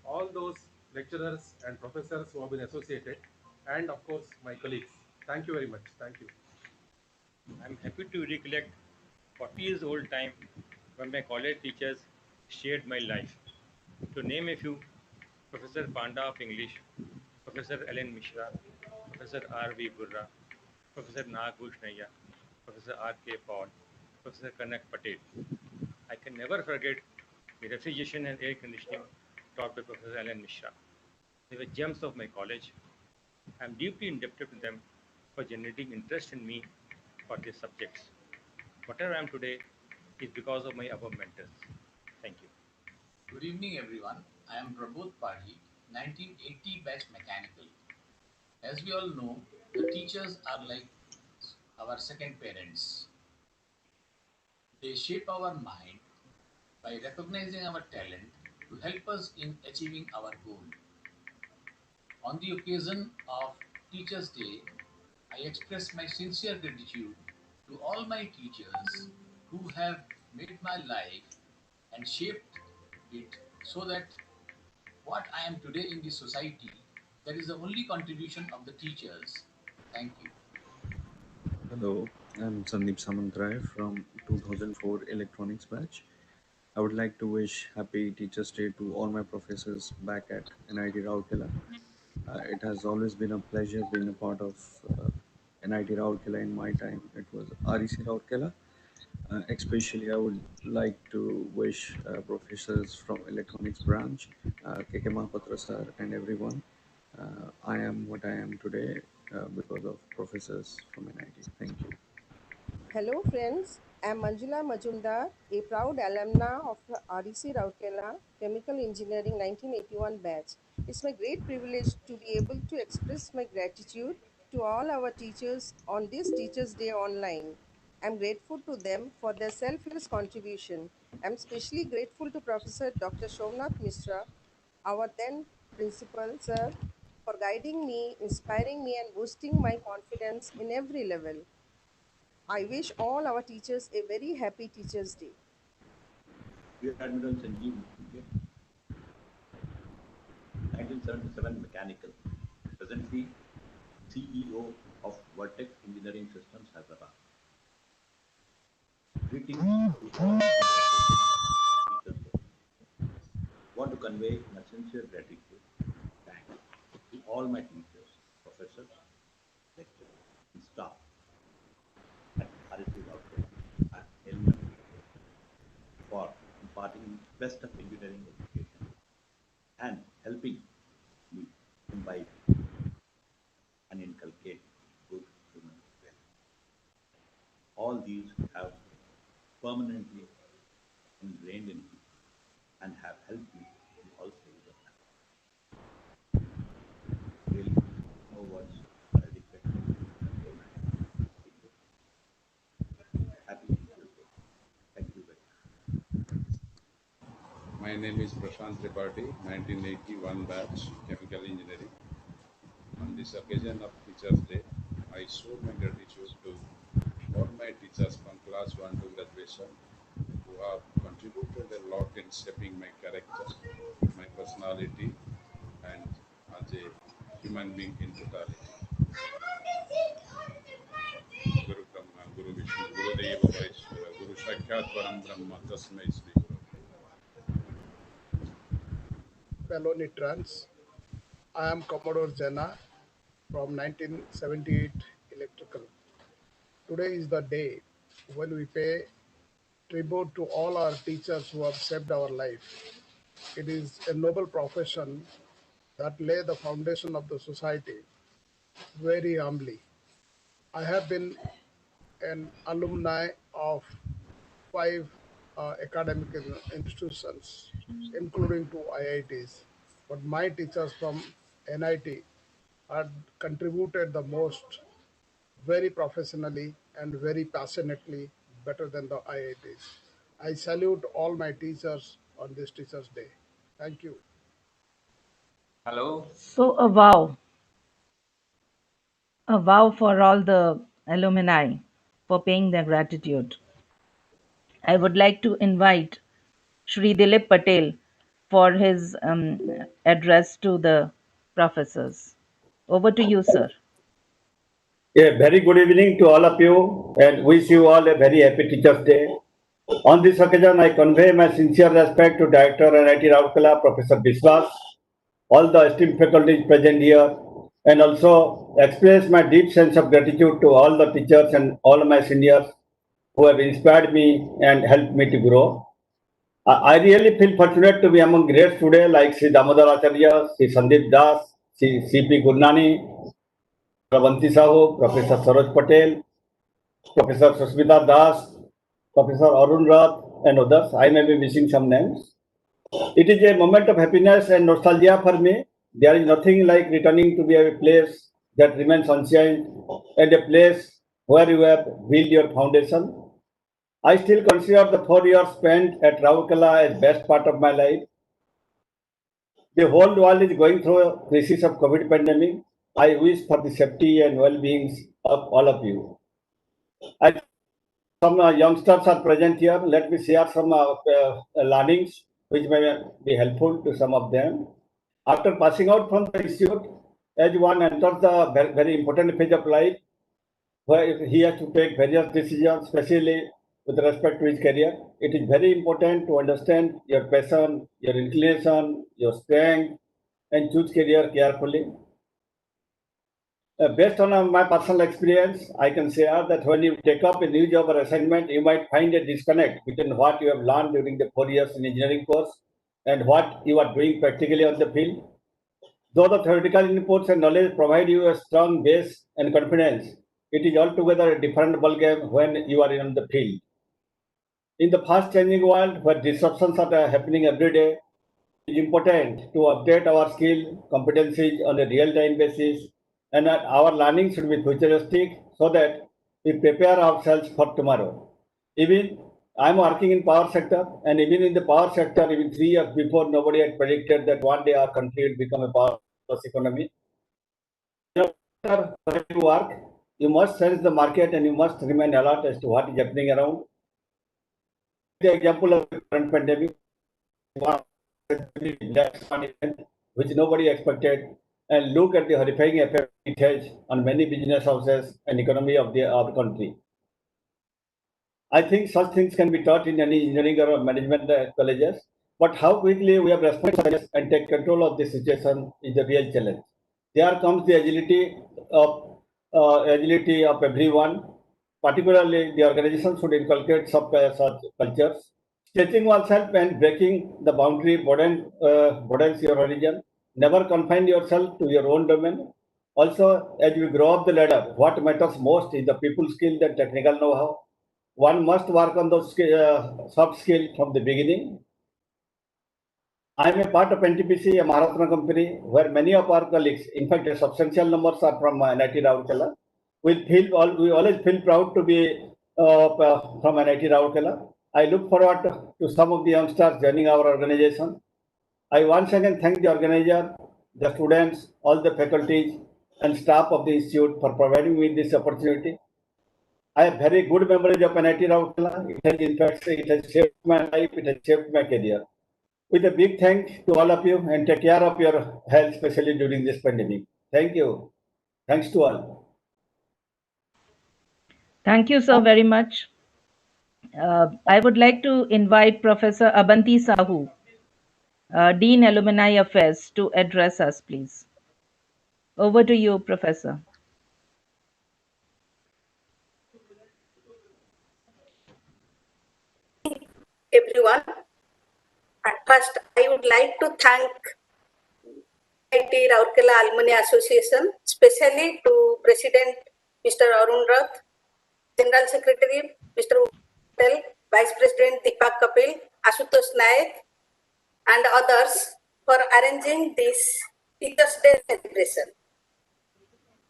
[SPEAKER 15] all those lecturers and professors who have been associated, and of course my colleagues. Thank you very much. Thank you.
[SPEAKER 1] I'm happy to recollect 40 years old time when my college teachers shared my life. To name a few, Professor Panda of English, Professor Ellen Mishra, Professor R.V. Burra, Professor Nag Bhushnaya, Professor R.K. Paul, Professor Kanak Patel. I can never forget the refrigeration and air conditioning taught by Professor Ellen Mishra. They were gems of my college. I am deeply indebted to them for generating interest in me for these subjects. Whatever I am today is because of my above mentors. Thank you.
[SPEAKER 16] Good evening, everyone. I am Prabodh Padi, 1980 batch mechanical. As we all know, the teachers are like our second parents. They shape our mind by recognizing our talent to help us in achieving our goal. On the occasion of Teachers' Day, I express my sincere gratitude to all my teachers who have made my life and shaped it so that what I am today in the society, that is the only contribution of the teachers. Thank you.
[SPEAKER 17] Hello, I'm Sandeep Samantray from 2004 Electronics batch. I would like to wish Happy Teachers' Day to all my professors back at NIT Rourkela. It has always been a pleasure being a part of NIT Rourkela in my time. It was REC Rourkela. Especially, I would like to wish professors from Electronics branch, KK Mahapatra sir, and everyone. I am what I am today because of professors from NIT. Thank you.
[SPEAKER 18] Hello friends, I am Manjula Majumdar, a proud alumna of the REC Rourkela Chemical Engineering 1981 batch. It's my great privilege to be able to express my gratitude to all our teachers on this Teachers' Day online. I'm grateful to them for their selfless contribution. I'm especially grateful to Professor Dr. Somnath Mishra, our then principal, sir, for guiding me, inspiring me, and boosting my confidence in every level. I wish all our teachers a very happy Teachers' Day.
[SPEAKER 19] Rear Admiral Sanjeev Mukherjee, 1977 mechanical, presently CEO of Vertex Engineering Systems, Hyderabad. Greetings to all Teachers Day. Want to convey my sincere gratitude, thanks to all my teachers, professors, lecturers, and staff at RSC Rourkela and elementary school for imparting best of engineering education and helping me imbibe and inculcate good human values. All these have permanently ingrained in me and have helped me in all stages of life. Really, no words are adequate to convey my appreciation. Happy Teachers Day. Thank you very much.
[SPEAKER 14] My name is Prashant Tripathi, 1981 batch, Chemical Engineering. On this occasion of Teachers' Day, I show my gratitude to all my teachers from class 1 to graduation who have contributed a lot in shaping my character, my personality, and as a human being in totality. Guru Brahma, Guru Vishnu, Guru Deva Vaishwara, Guru Sakshat Param Brahma, Tasmai Shri Guru.
[SPEAKER 20] Fellow Nitrans, I am Commodore Jena from 1978 Electrical. Today is the day when we pay tribute to all our teachers who have shaped our life. It is a noble profession that lay the foundation of the society very humbly. I have been an alumni of 5 academic institutions, including 2 IITs. But my teachers from NIT had contributed the most, very professionally and very passionately, better than the IITs. I salute all my teachers on this Teachers' Day. Thank you.
[SPEAKER 21] Hello.
[SPEAKER 4] So, a vow for all the alumni for paying their gratitude. I would like to invite Shri Dilip Patel for his address to the professors. Over to you, sir.
[SPEAKER 22] A very good evening to all of you and wish you all a very happy Teachers' Day. On this occasion, I convey my sincere respect to Director NIT Rourkela, Professor Biswas, all the esteemed faculty present here, and also express my deep sense of gratitude to all the teachers and all my seniors who have inspired me and helped me to grow. I really feel fortunate to be among greats today like Sri Damodar Acharya, Sri Sandeep Das, Sri C.P. Gurnani, Ravanti Sahu, Professor Saroj Patel, Professor Susmita Das, Professor Arun Rath, and others. I may be missing some names. It is a moment of happiness and nostalgia for me. There is nothing like returning to be a place that remains unchanged and a place where you have built your foundation. I still consider the 4 years spent at Rourkela as best part of my life. The whole world is going through a crisis of COVID pandemic. I wish for the safety and well-being of all of you. Some youngsters are present here. Let me share some learnings which may be helpful to some of them. After passing out from the institute, as one enters the very important phase of life, where he has to take various decisions, especially with respect to his career, it is very important to understand your passion, your inclination, your strength, and choose career carefully. Based on my personal experience, I can say that when you take up a new job or assignment, you might find a disconnect between what you have learned during the 4 years in engineering course and what you are doing practically on the field. Though the theoretical inputs and knowledge provide you a strong base and confidence, it is altogether a different ballgame when you are in the field. In the fast-changing world where disruptions are happening every day, it is important to update our skill competencies on a real-time basis, and our learning should be futuristic so that we prepare ourselves for tomorrow. Even I'm working in power sector, and even in the power sector, even 3 years before, nobody had predicted that one day our country will become a powerless economy. to work, you must sense the market and you must remain alert as to what is happening around. The example of the current pandemic, which nobody expected, and look at the horrifying effect it has on many business houses and economy of the country. I think such things can be taught in any engineering or management colleges, but how quickly we have responded and take control of the situation is the real challenge. There comes the agility of everyone. Particularly, the organization should inculcate such cultures. Stretching oneself and breaking the boundary broadens your horizon. Never confine yourself to your own domain. Also, as we grow up the ladder, what matters most is the people skill and technical know-how. One must work on those soft skills from the beginning. I am a part of NTPC, a Maharatna company, where many of our colleagues, in fact, a substantial numbers are from NIT Rourkela. We always feel proud to be from NIT Rourkela. I look forward to some of the youngsters joining our organization. I once again thank the organizer, the students, all the faculties and staff of the institute for providing me this opportunity. I have very good memories of NIT Rourkela. It has shaped my life, it has shaped my career. With a big thanks to all of you and take care of your health, especially during this pandemic. Thank you. Thanks to all.
[SPEAKER 4] Thank you so very much. I would like to invite Professor Abanti Sahu, Dean Alumni Affairs, to address us, please. Over to you, Professor.
[SPEAKER 9] Everyone, at first I would like to thank NIT Rourkela Alumni Association, especially to President Mr. Arun Rath, General Secretary Mr. Patel, Vice President Deepak Kapil, Ashutosh Naik, and others for arranging this Teachers' Day celebration.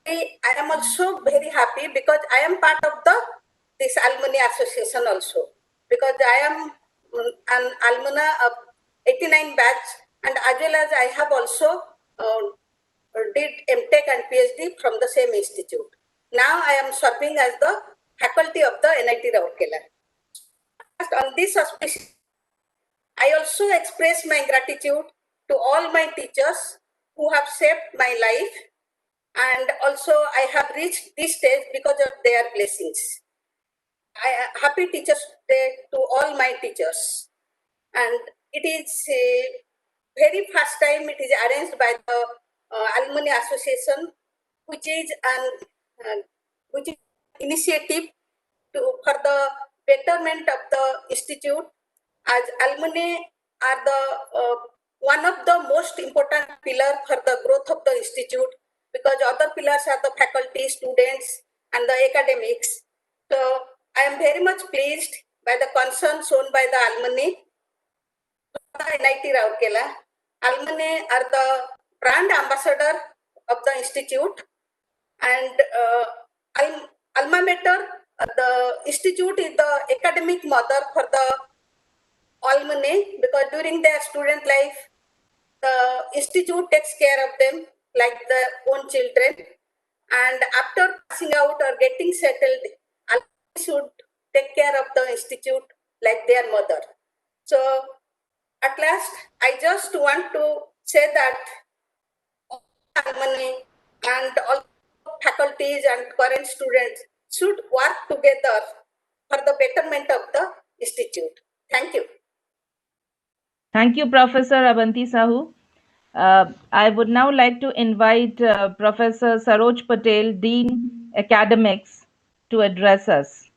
[SPEAKER 9] I am also very happy because I am part of this alumni association also, because I am an alumna of 89 batch, and as well as I have also did MTech and PhD from the same institute. Now I am serving as the faculty of the NIT Rourkela. On this auspicious, I also express my gratitude to all my teachers who have shaped my life, and also I have reached this stage because of their blessings. Happy Teachers Day to all my teachers. And it is very first time it is arranged by the Alumni Association, which is an initiative for the betterment of the institute, as alumni are the one of the most important pillar for the growth of the institute, because other pillars are the faculty, students, and the academics. So I am very much pleased by the concern shown by the alumni. NIT Rourkela. Alumni are the brand ambassador of the institute, and alma mater, the institute is the academic mother for the alumni, because during their student life, the institute takes care of them like their own children, and after passing out or getting settled, alumni should take care of the institute like their mother. So at last, I just want to say that all alumni and all faculties and current students should work together for the betterment of the institute. Thank you.
[SPEAKER 4] Thank you, Professor Abanti Sahu. I would now like to invite Professor Saroj Patel, Dean Academics, to address us.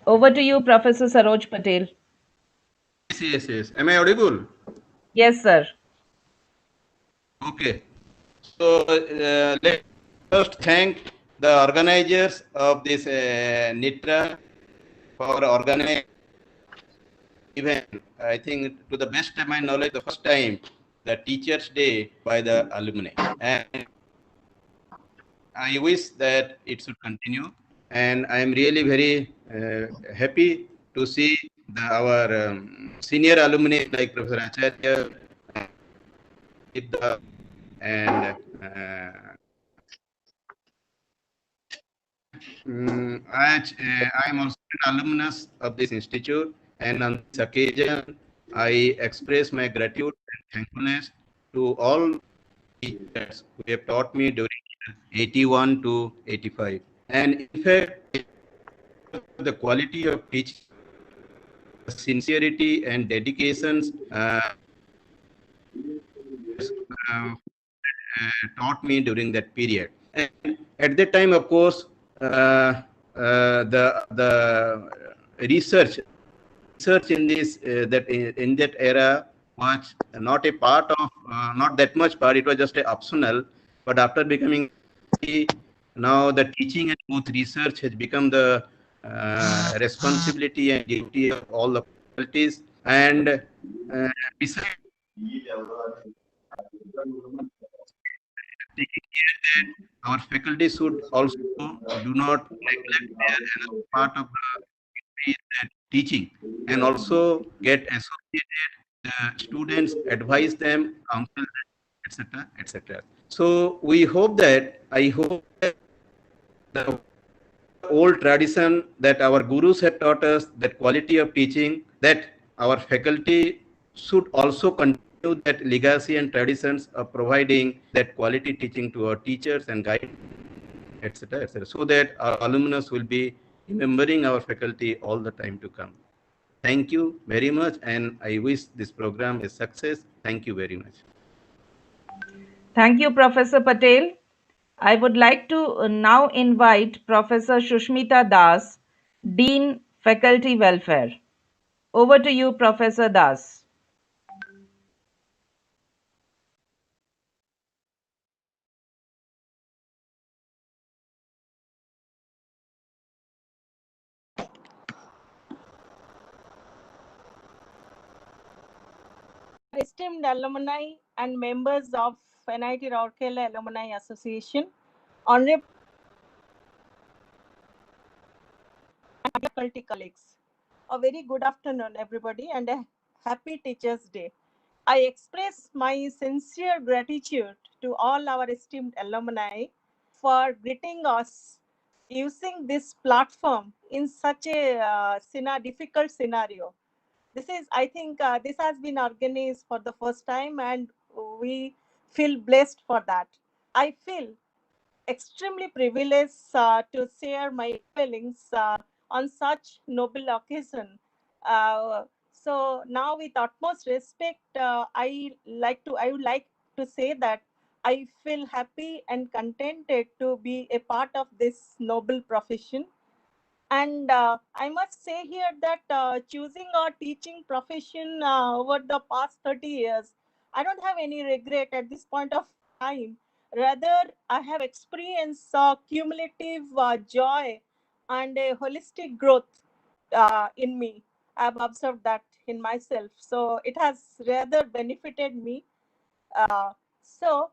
[SPEAKER 4] Over to you, Professor Saroj Patel.
[SPEAKER 3] Yes. Am I audible?
[SPEAKER 4] Yes, sir.
[SPEAKER 3] Okay. So let's first thank the organizers of this NITRAA for organizing event. I think, to the best of my knowledge, the first time the Teachers' Day by the alumni. And I wish that it should continue. And I am really very happy to see our senior alumni like Professor Acharya and I am also an alumnus of this institute, and on this occasion, I express my gratitude and thankfulness to all teachers who have taught me during 81 to 85. And in fact, the quality of teaching, sincerity and dedications uh, taught me during that period. And at that time, of course, the research in this that in that era was not a part of not that much part. It was just a optional. But after becoming now the teaching and both research has become the responsibility and duty of all the faculties. And besides taking care that our faculty should also do not neglect their another part of the teaching and also get associated students, advise them, counsel them, etc., etc. So we hope that I hope that the old tradition that our gurus have taught us, that quality of teaching, that our faculty should also continue that legacy and traditions of providing that quality teaching to our teachers and guide, etc., etc., so that our alumnus will be remembering our faculty all the time to come. Thank you very much, and I wish this program a success. Thank you very much.
[SPEAKER 4] Thank you, Professor Patel. I would like to now invite Professor Shushmita Das, Dean, Faculty Welfare. Over to you, Professor Das.
[SPEAKER 5] Esteemed alumni and members of NIT Rourkela Alumni Association, honorable faculty colleagues, a very good afternoon, everybody, and a happy Teachers' Day. I express my sincere gratitude to all our esteemed alumni for greeting us using this platform in such a difficult scenario. This is, I think, this has been organized for the first time, and we feel blessed for that. I feel extremely privileged to share my feelings on such noble occasion. So now, with utmost respect, I would like to say that I feel happy and contented to be a part of this noble profession. And I must say here that choosing a teaching profession over the past 30 years, I don't have any regret at this point of time. Rather, I have experienced cumulative joy and a holistic growth in me. I've observed that in myself. So it has rather benefited me. So,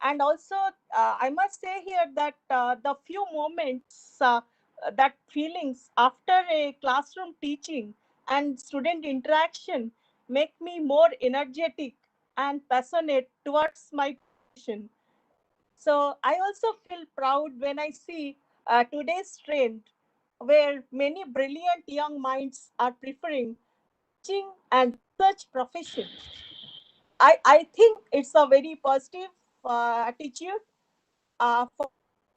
[SPEAKER 5] and also, I must say here that the few moments, that feelings after a classroom teaching and student interaction make me more energetic and passionate towards my profession. So, I also feel proud when I see today's trend where many brilliant young minds are preferring teaching and such profession. I think it's a very positive attitude for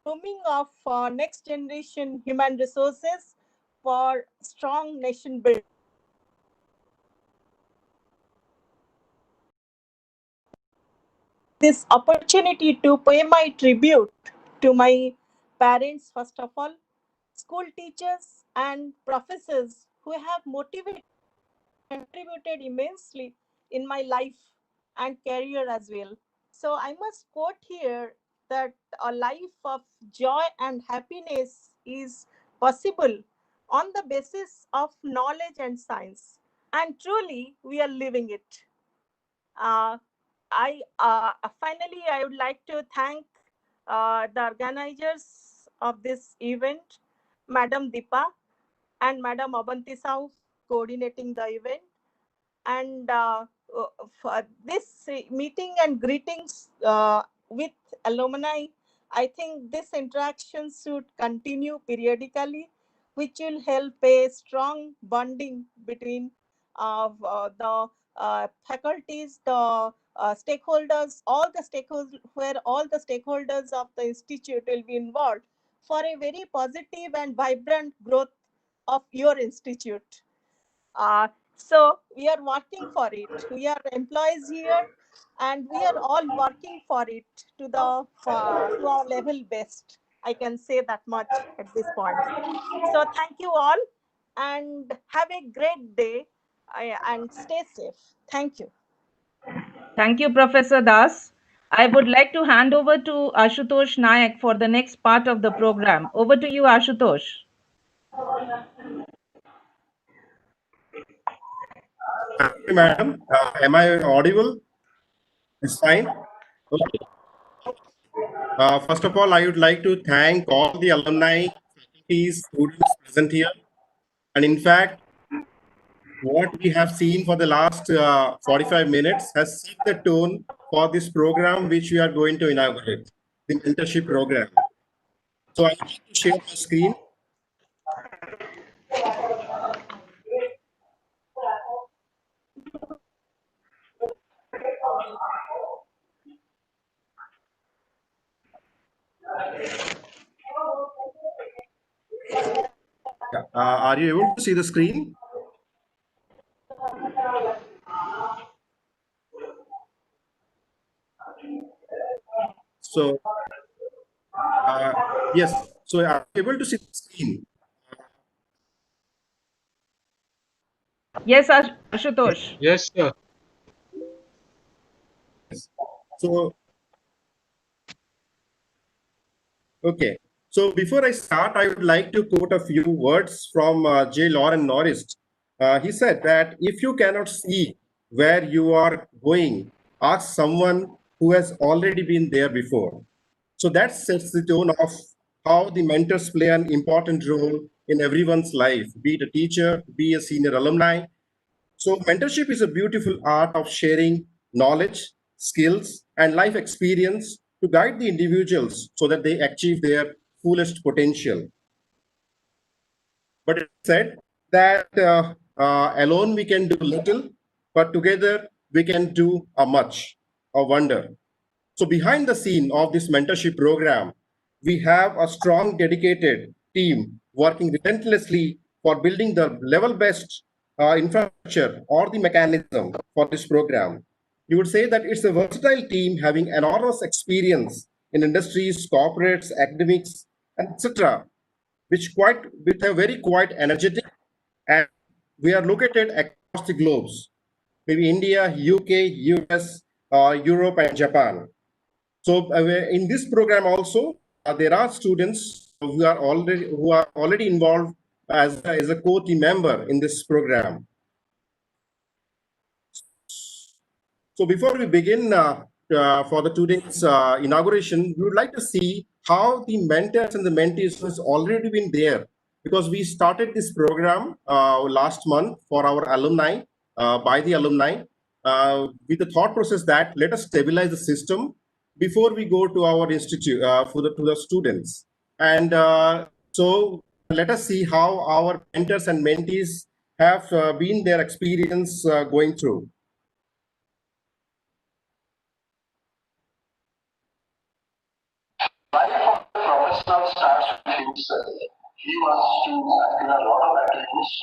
[SPEAKER 5] grooming of next generation human resources for strong nation building. This opportunity to pay my tribute to my parents, first of all, school teachers and professors who have motivated contributed immensely in my life and career as well. So I must quote here that a life of joy and happiness is possible on the basis of knowledge and science. And truly, we are living it. Uh, I would like to thank the organizers of this event, Madam Deepa and Madam Abanti Sahu, coordinating the event. And for this meeting and greetings with alumni, I think this interaction should continue periodically, which will help a strong bonding between the faculties, the stakeholders, all the stakeholders, where all the stakeholders of the institute will be involved for a very positive and vibrant growth of your institute. So we are working for it. We are employees here, and we are all working for it to our level best. I can say that much at this point. So thank you all, and have a great day, and stay safe. Thank you.
[SPEAKER 4] Thank you, Professor Das. I would like to hand over to Ashutosh Nayak for the next part of the program. Over to you, Ashutosh.
[SPEAKER 7] Madam, am I audible? It's fine. Okay. First of all, I would like to thank all the alumni, faculties, students present here. And in fact, what we have seen for the last 45 minutes has set the tone for this program which we are going to inaugurate, the mentorship program. So I would like to share my screen. Are you able to see the screen? So, yes, so are you able to see the screen?
[SPEAKER 4] Yes, Ashutosh.
[SPEAKER 7] Yes, sir. So, okay. So before I start, I would like to quote a few words from J. Lauren Norris. He said that if you cannot see where you are going, ask someone who has already been there before. So that sets the tone of how the mentors play an important role in everyone's life, be it a teacher, be a senior alumni. So mentorship is a beautiful art of sharing knowledge, skills, and life experience to guide the individuals so that they achieve their fullest potential. But it said that alone we can do little, but together we can do a much, a wonder. So behind the scene of this mentorship program, we have a strong, dedicated team working relentlessly for building the level best infrastructure or the mechanism for this program. You would say that it's a versatile team having enormous experience in industries, corporates, academics, and etc., which quite with a very quite energetic, and we are located across the globes, maybe India, UK, US, Europe, and Japan. So in this program also, there are students who are already involved as a co-team member in this program. So before we begin for the today's inauguration, we would like to see how the mentors and the mentees has already been there, because we started this program last month for our alumni, by the alumni, with the thought process that let us stabilize the system before we go to our institute to the students. And so let us see how our mentors and mentees have been their experience going through.
[SPEAKER 6] Life of a professional starts with himself. He wants to in a lot of attributes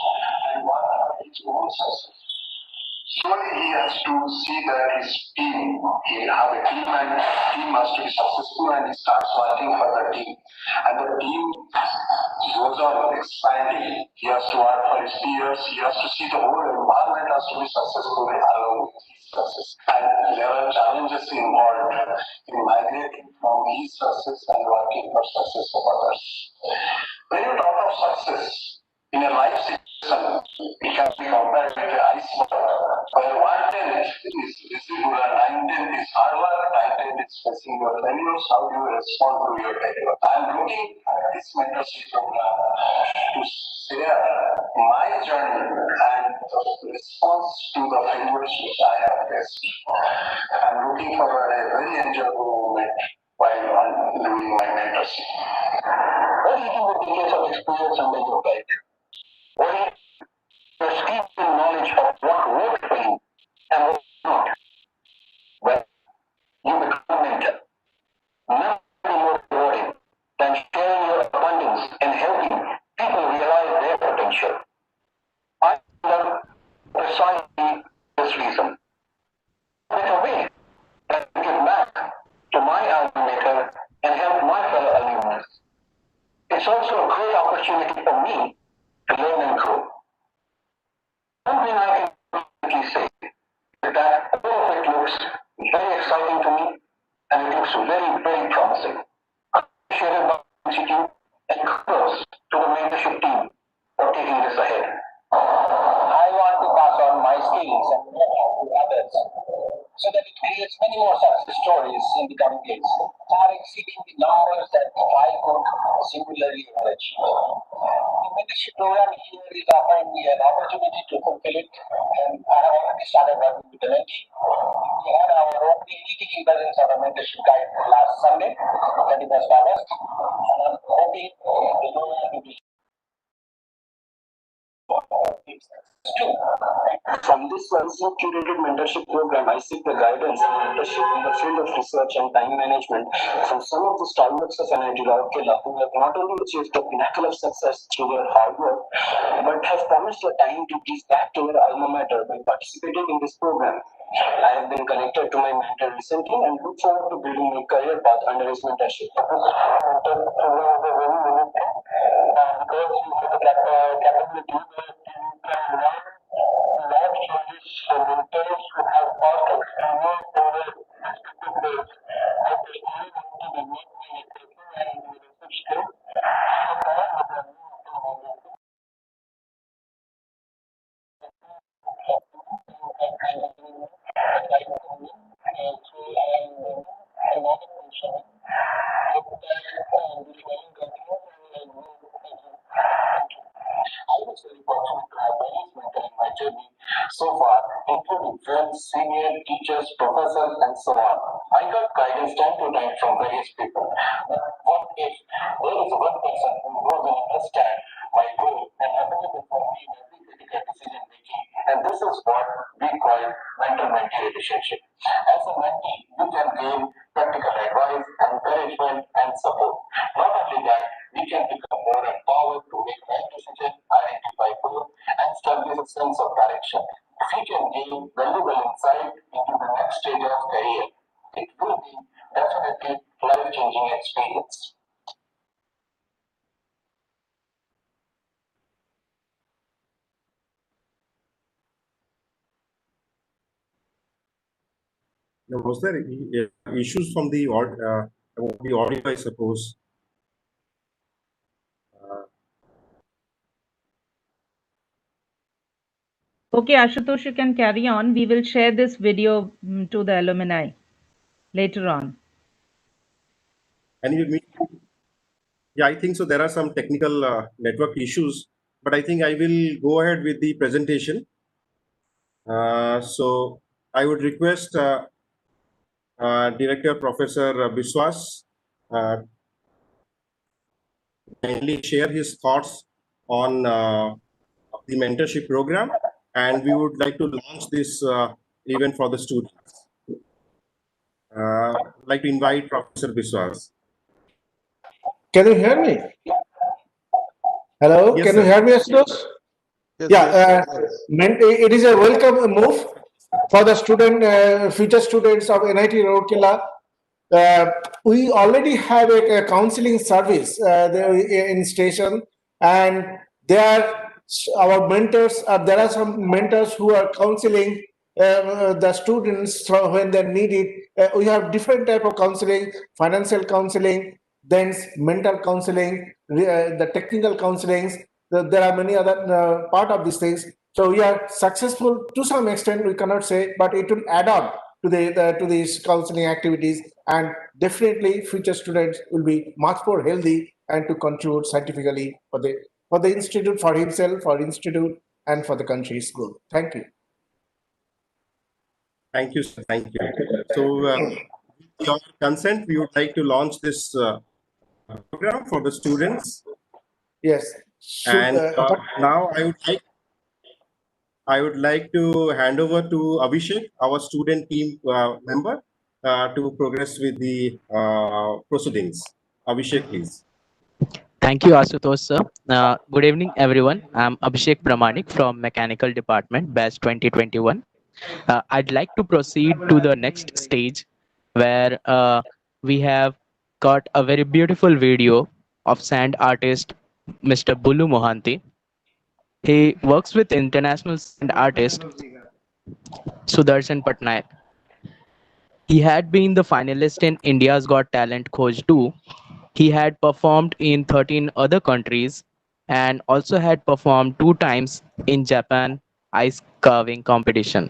[SPEAKER 6] and what are his own success. Surely he has to see that his team, he have a team and team must be successful and he starts working for the team. And the team goes on expanding. He has to work for his peers, he has to see the whole environment has to be successful along with his success. And there are challenges involved in migrating from his success and working for success of others. When you talk of success in a life situation, it can be compared with the ice water, where 1/10 is visible and 9/10 is hard work, 9/10 is facing your failures, how do you respond to your failure? I am looking at this mentorship program to share my journey and response to the failures which I have faced. I'm looking forward to a very enjoyable moment while I'm doing my mentorship. What do you think the decades of experience under your belt? What is your skill and knowledge of what worked for you and what not? Well, you become a mentor. Nothing more rewarding than sharing your abundance and helping people realize their potential. I love precisely this reason. Better way than to give back to my alma mater and help my fellow alumni. It's also a great opportunity for me to learn and grow. One thing I can definitely say is that all of it looks very exciting to me and it looks very, very promising. I appreciate my institute and kudos to the mentorship team for taking this ahead. I want to pass on my skills and know-how to others so that it creates many more success stories in the coming days, far exceeding the numbers that I could singularly ever achieve. The mentorship program here is offering me an opportunity to fulfill it, and I have already started working with the mentee. We had our opening meeting in presence of a mentorship guide last Sunday, 31st August, and I'm hoping the program will be from this curated mentorship program, I seek the guidance and mentorship in the field of research and time management from some of the stalwarts of NIT Rourkela who have not only achieved the pinnacle of success through their hard work, but have promised the time to give back to their alma mater by participating in this program. I have been connected to my mentor recently and look forward to building my career path under his mentorship. Because you have the capability not changes the mentors who have passed experience in their respective fields. I personally want to develop my networking and leadership skills so far with the I was very fortunate to have various mentors in my journey so far, including friends, senior teachers, professors, and so on. I got guidance time to time from various people. But what if there is one person who knows and understands my goal and available for me in every critical decision making? And this is what we call mentor-mentee relationship. As a mentee, you can gain practical advice, encouragement, and support. Not only that, we can become more empowered to make right decisions, identify growth, and establish a sense of direction. If we can gain valuable insight into the next stage of career, it will be definitely life-changing experience.
[SPEAKER 7] Now, was there issues from the audio, I suppose?
[SPEAKER 4] Okay, Ashutosh, you can carry on. We will share this video to the alumni later on.
[SPEAKER 7] And yeah, I think so. There are some technical network issues, but I think I will go ahead with the presentation. So I would request Director Professor Biswas kindly share his thoughts on the mentorship program, and we would like to launch this event for the students. I'd like to invite Professor Biswas.
[SPEAKER 2] Can you hear me? Hello,
[SPEAKER 7] Yes,
[SPEAKER 2] can
[SPEAKER 7] sir.
[SPEAKER 2] you hear me, Ashutosh? Yeah, it is a welcome move for the future students of NIT Rourkela. We already have a counseling service there in station, and our mentors. There are some mentors who are counseling the students when they need it. We have different type of counseling: financial counseling, then mental counseling, the technical counselings. There are many other part of these things. So we are successful to some extent. We cannot say, but it will add on to these counseling activities, and definitely future students will be much more healthy and to contribute scientifically for the institute, for himself, for institute, and for the country's good. Thank you.
[SPEAKER 7] Thank you, sir. Thank you. So, with your consent, we would like to launch this program for the students.
[SPEAKER 2] Yes.
[SPEAKER 7] And now I would like to hand over to Abhishek, our student team member, to progress with the proceedings. Abhishek, please.
[SPEAKER 8] Thank you, Asutosh sir. Good evening, everyone. I'm Abhishek Pramanik from Mechanical Department, Batch 2021. I'd like to proceed to the next stage where we have got a very beautiful video of sand artist Mr. Bulu Mohanty. He works with international sand artist Sudarshan Patnaik. He had been the finalist in India's Got Talent Khoj 2. He had performed in 13 other countries and also had performed 2 times in Japan ice carving competition.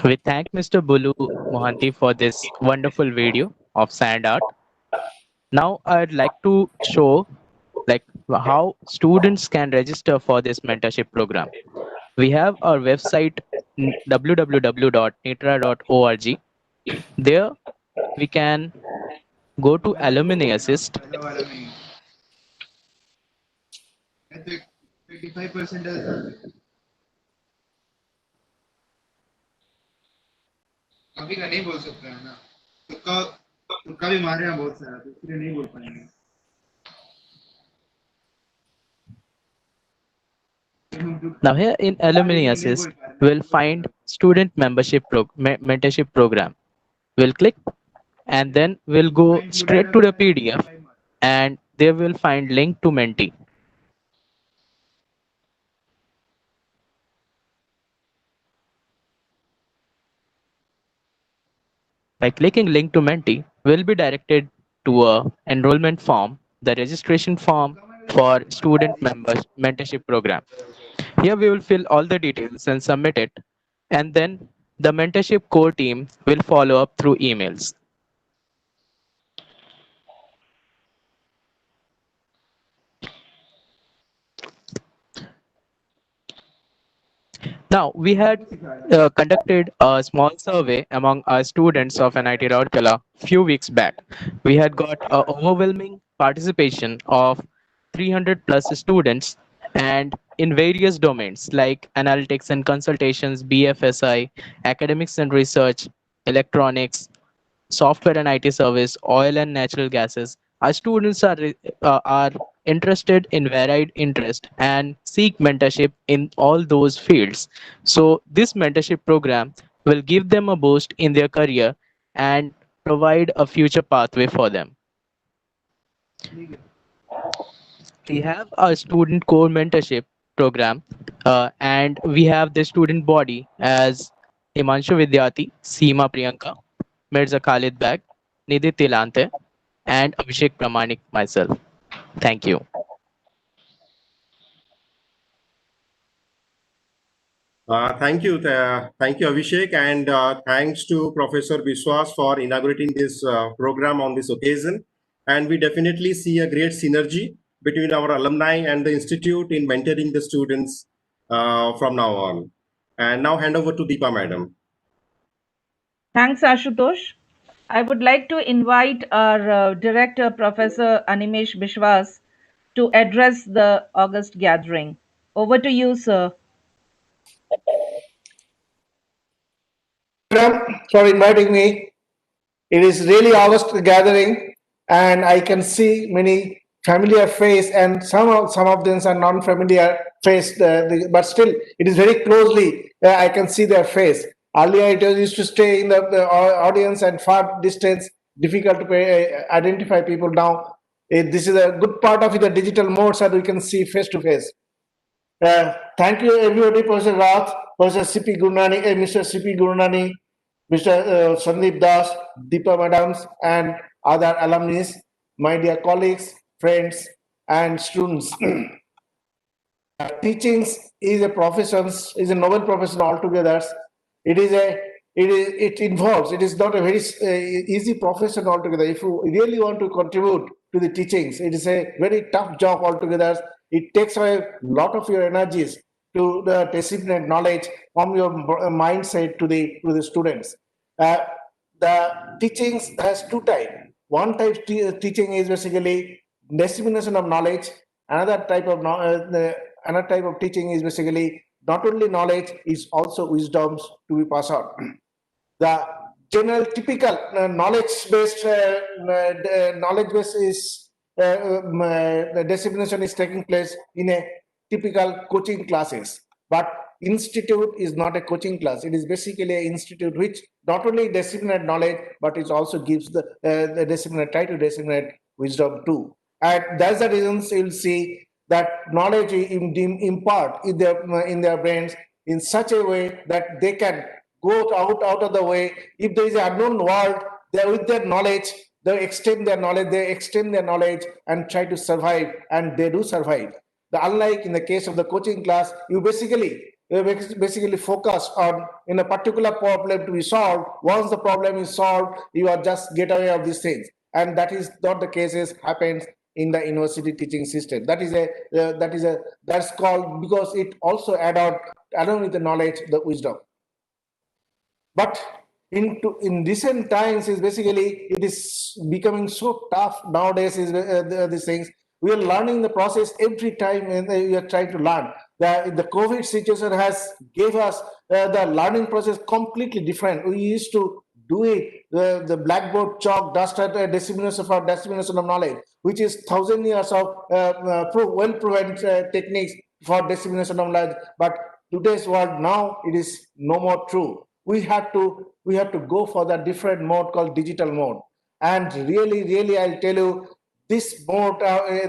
[SPEAKER 8] We thank Mr. Bulu Mohanty for this wonderful video of sand art. Now I'd like to show like how students can register for this mentorship program. We have our website www.nitraa.org. There we can go to alumni assist.
[SPEAKER 21] 25% अभी का नहीं बोल सकते हैं ना तुक्का भी मारे हैं बहुत सारा तो इसलिए नहीं बोल पाएंगे
[SPEAKER 8] Now here in Alumni Assist, we'll find student mentorship program. We'll click and then we'll go straight to the PDF and there we'll find link to Menti. By clicking link to Menti, we'll be directed to a enrollment form, the registration form for student members mentorship program. Here we will fill all the details and submit it, and then the mentorship core team will follow up through emails. Now, we had conducted a small survey among our students of NIT Rourkela few weeks back. We had got overwhelming participation of 300 plus students and in various domains like analytics and consultations, BFSI, academics and research, electronics, software and IT service, oil and natural gases. Our students are interested in varied interest and seek mentorship in all those fields. So this mentorship program will give them a boost in their career and provide a future pathway for them. We have a student core mentorship program, and we have the student body as Himanshu Vidyati, Seema Priyanka, Mirza Khalid Bag, Nidhi Tilante, and Abhishek Pramanik myself. Thank you.
[SPEAKER 7] Thank you, Abhishek, and thanks to Professor Biswas for inaugurating this program on this occasion. And we definitely see a great synergy between our alumni and the institute in mentoring the students from now on. And now hand over to Deepa, madam.
[SPEAKER 4] Thanks, Ashutosh. I would like to invite our director, Professor Animesh Bishwas, to address the August gathering. Over to you, sir.
[SPEAKER 2] For inviting me. It is really August gathering, and I can see many familiar face, and some of them are non-familiar face, but still it is very closely. I can see their face. Earlier, it used to stay in the audience and far distance, difficult to identify people. Now, this is a good part of the digital mode, so we can see face to face. Thank you, everybody, Professor Rath, Professor C.P. Gurnani, Mr. C.P. Gurnani, Mr. Sandeep Das, Deepa Madams, and other alumni, my dear colleagues, friends, and students. Teaching is a profession, is a noble profession altogether. It involves, it is not a very easy profession altogether. If you really want to contribute to the teachings, it is a very tough job altogether. It takes away a lot of your energies to the discipline knowledge from your mindset to the students. Uh, the teachings has two types. One type teaching is basically dissemination of knowledge. Another type of another type of teaching is basically not only knowledge, is also wisdoms to be passed on. The general typical knowledge base is the dissemination is taking place in a typical coaching classes, but institute is not a coaching class. It is basically an institute which not only disseminate knowledge, but it also gives the disseminate, try to disseminate wisdom too. And that's the reason you'll see that knowledge impart in their brains in such a way that they can go out of the way. If there is an unknown world, they with their knowledge, they extend their knowledge and try to survive, and they do survive. Unlike in the case of the coaching class, you basically focus on in a particular problem to be solved. Once the problem is solved, you are just get away of these things, and that is not the cases happens in the university teaching system. That's called, because it also add on along with the knowledge, the wisdom. But in recent times is basically it is becoming so tough nowadays. These things we are learning the process every time, and we are trying to learn. The COVID situation has gave us the learning process completely different. We used to do it the blackboard, chalk, duster, dissemination of knowledge, which is 1,000 years of well proven techniques for dissemination of knowledge. But today's world now it is no more true. We have to go for the different mode called digital mode. And really I'll tell you, this mode,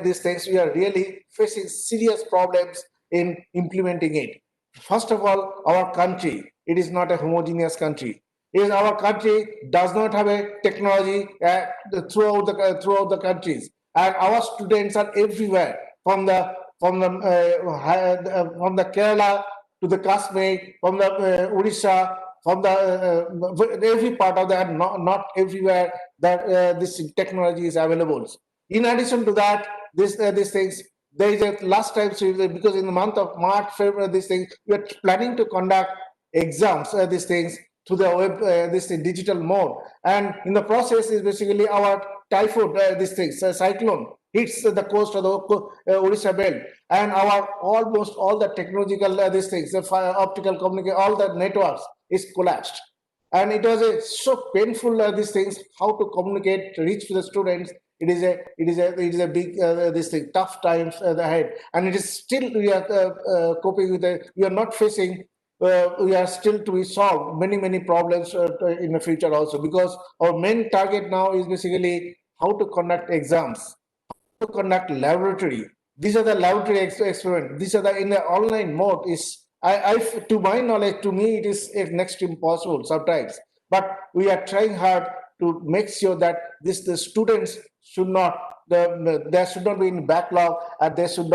[SPEAKER 2] these things, we are really facing serious problems in implementing it. First of all, our country, it is not a homogeneous country. Is our country does not have a technology throughout the countries, and our students are everywhere, from from the Kerala to the Kashmir, from the Odisha, from the every part of that, not everywhere that this technology is available. In addition to that, these things, there is a last time, because in the month of March, February, these things, we are planning to conduct exams, these things, to the web, this digital mode. And in the process is basically our typhoon, these things, cyclone hits the coast of the Odisha belt, and our almost all the technological these things, optical communication, all the networks is collapsed. And it was so painful, these things, how to communicate, reach to the students. It is a big this thing, tough times ahead, and it is still we are coping with it. We are not facing. We are still to be solved many problems in the future also, because our main target now is basically how to conduct exams, to conduct laboratory. These are the laboratory experiment. These are the in the online mode is to my knowledge, to me it is next to impossible sometimes. But we are trying hard to make sure that the students should not there should not be any backlog, and they should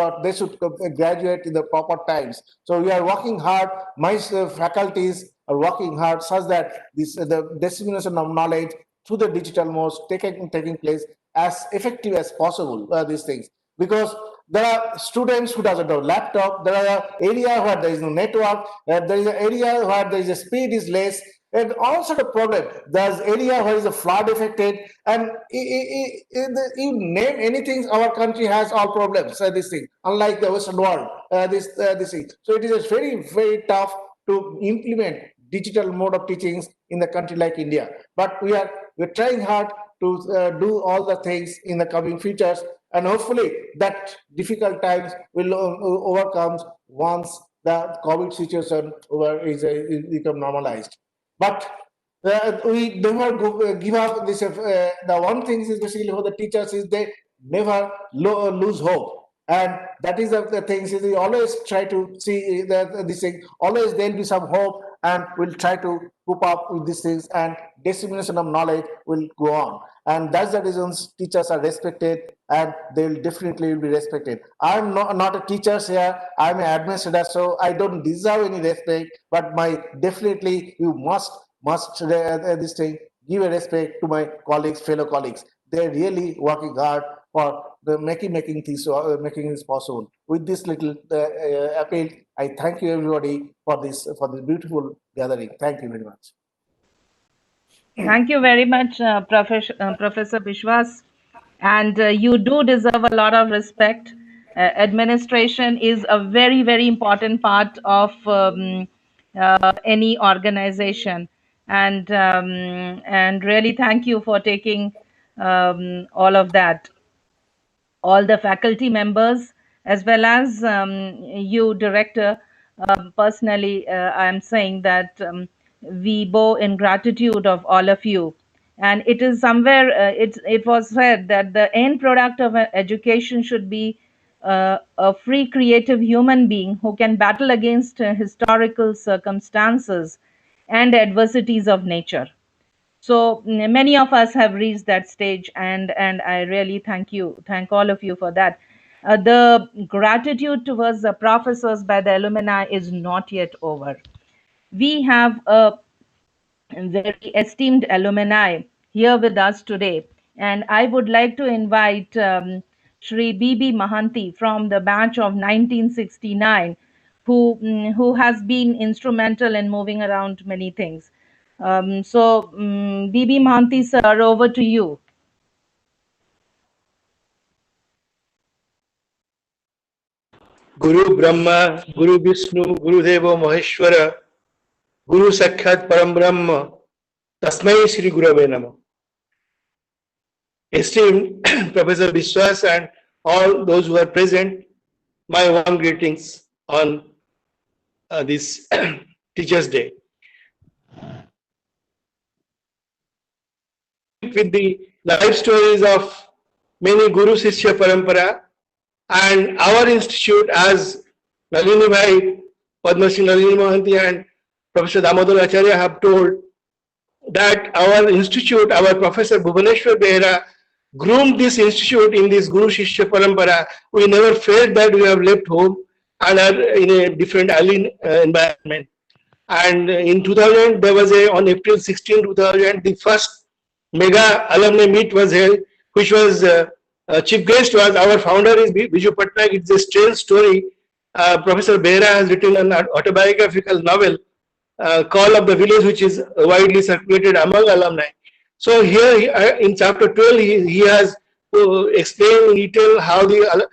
[SPEAKER 2] graduate in the proper times. So we are working hard. My faculties are working hard such that the dissemination of knowledge through the digital modes taking place as effective as possible, these things, because there are students who doesn't have laptop, there are area where there is no network, there is an area where there is a speed is less, and all sort of problem. There's area where is a flood affected, and you name anything, our country has all problems, this thing, unlike the Western world, this thing. So it is very tough to implement digital mode of teachings in the country like India. But we're trying hard to do all the things in the coming futures, and hopefully that difficult times will overcome once the COVID situation is become normalized. But we never give up this. The one thing is basically for the teachers is they never lose hope, and that is the thing. Is we always try to see that this thing. Always there'll be some hope, and we'll try to cope up with these things, and dissemination of knowledge will go on. And that's the reasons teachers are respected, and they will definitely be respected. I'm not a teacher here. I'm an administrator, so I don't deserve any respect. But definitely you must this thing, give a respect to my colleagues, fellow colleagues. They're really working hard for the making this possible. With this little appeal, I thank you everybody for this beautiful gathering. Thank you very much.
[SPEAKER 4] Thank you very much, Professor Bishwas. And you do deserve a lot of respect. Administration is a very important part of any organization. And really thank you for taking all of that. All the faculty members, as well as you, Director. Personally, I am saying that we bow in gratitude of all of you. And it is somewhere, it was said that the end product of education should be a free, creative human being who can battle against historical circumstances and adversities of nature. So many of us have reached that stage, and I really thank all of you for that. The gratitude towards the professors by the alumni is not yet over. We have a very esteemed alumni here with us today, and I would like to invite Shri B.B. Mahanti from the batch of 1969, who has been instrumental in moving around many things. B.B. Mahanti, sir, over to you.
[SPEAKER 10] Guru Brahma, Guru Vishnu, Guru Deva Maheshwara, Guru Sakshat Param Brahma, Tasmai Shri Gurave Namah. Esteemed Professor Bishwas and all those who are present, my warm greetings on this Teachers' Day. With the life stories of many Guru Sishya Parampara, and our institute, as Nalini Bhai, Padma Shri Nalini Mahanti and Professor Damodar Acharya have told, that our institute, our Professor Bhuvaneshwar Behera groomed this institute in this Guru Shishya Parampara, we never felt that we have left home and are in a different alien environment. And in 2000, there was on April 16, 2000, the first mega alumni meet was held, which was chief guest was our founder is Biju Patnaik. It's a strange story. Professor Behra has written an autobiographical novel, Call of the Village, which is widely circulated among alumni. So here in chapter 12, he has explained in detail how the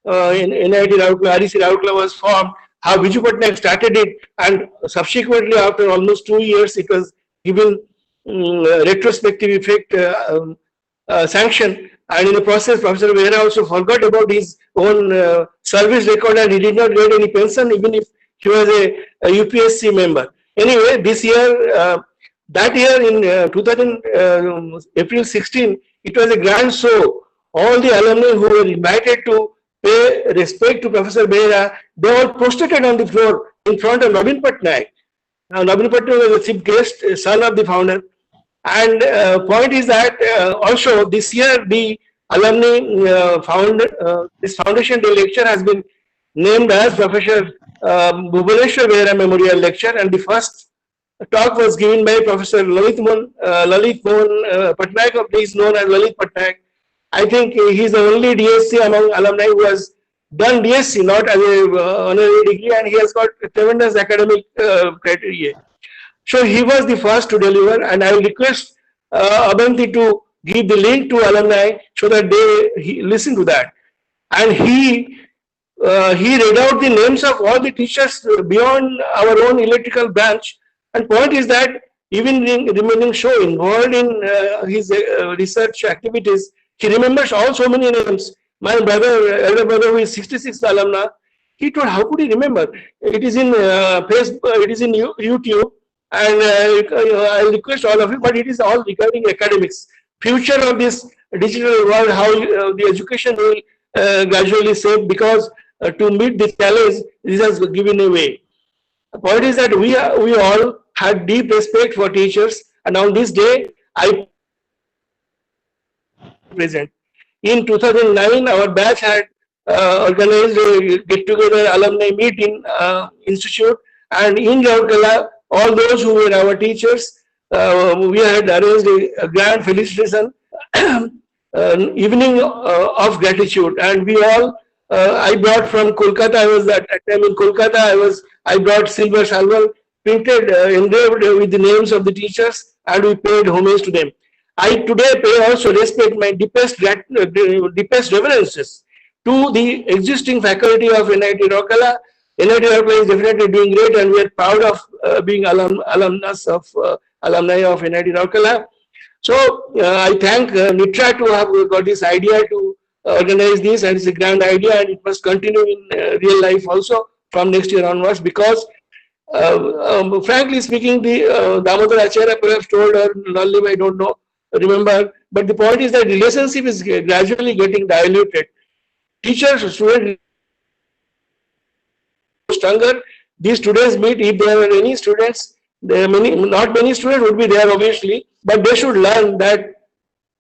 [SPEAKER 10] NIT Rourkela, REC Rourkela was formed, how Biju Patnaik started it, and subsequently after almost 2 years, it was given retrospective effect sanction. And in the process, Professor Behra also forgot about his own service record, and he did not get any pension even if he was a UPSC member. Anyway, this year, that year in 2000, April 16, it was a grand show. All the alumni who were invited to pay respect to Professor Behra, they all prostrated on the floor in front of Navin Patnaik. Now, Navin Patnaik was the chief guest, son of the founder. And point is that also this year the alumni this foundation day lecture has been named as Professor Bhubaneswar Behra Memorial Lecture, and the first talk was given by Professor Lalit Mohan Patnaik, he is known as Lalit Patnaik. I think he is the only DSC among alumni who has done DSC, not as a honorary degree, and he has got tremendous academic criteria. So he was the first to deliver, and I will request Abanti to give the link to alumni so that they listen to that. And he read out the names of all the teachers beyond our own electrical branch. And point is that even remaining so involved in his research activities, he remembers all so many names. My brother, elder brother, who is 66th alumna, he told, how could he remember? It is in Facebook, it is in YouTube, and I request all of you, but it is all regarding academics. Future of this digital world, how the education will gradually shape, because to meet the challenge, this has given away. The point is that we all had deep respect for teachers, and on this day, I present. In 2009, our batch had organized a get-together alumni meet in institute, and in Rourkela, all those who were our teachers, we had arranged a grand felicitation evening of gratitude, and we all. I brought from Kolkata. I was at that time in Kolkata. I brought silver salver printed, engraved with the names of the teachers, and we paid homage to them. I today pay also respect my deepest reverences to the existing faculty of NIT Rourkela. NIT Rourkela is definitely doing great, and we are proud of being alumnus of alumni of NIT Rourkela. So I thank NITRAA to have got this idea to organize this, and it's a grand idea, and it must continue in real life also from next year onwards, because frankly speaking, the Damodar Acharya perhaps told her, Lalit, I don't know, remember, but the point is that relationship is gradually getting diluted. Teachers, students stronger. These students meet, if there are any students, there are not many students would be there obviously, but they should learn that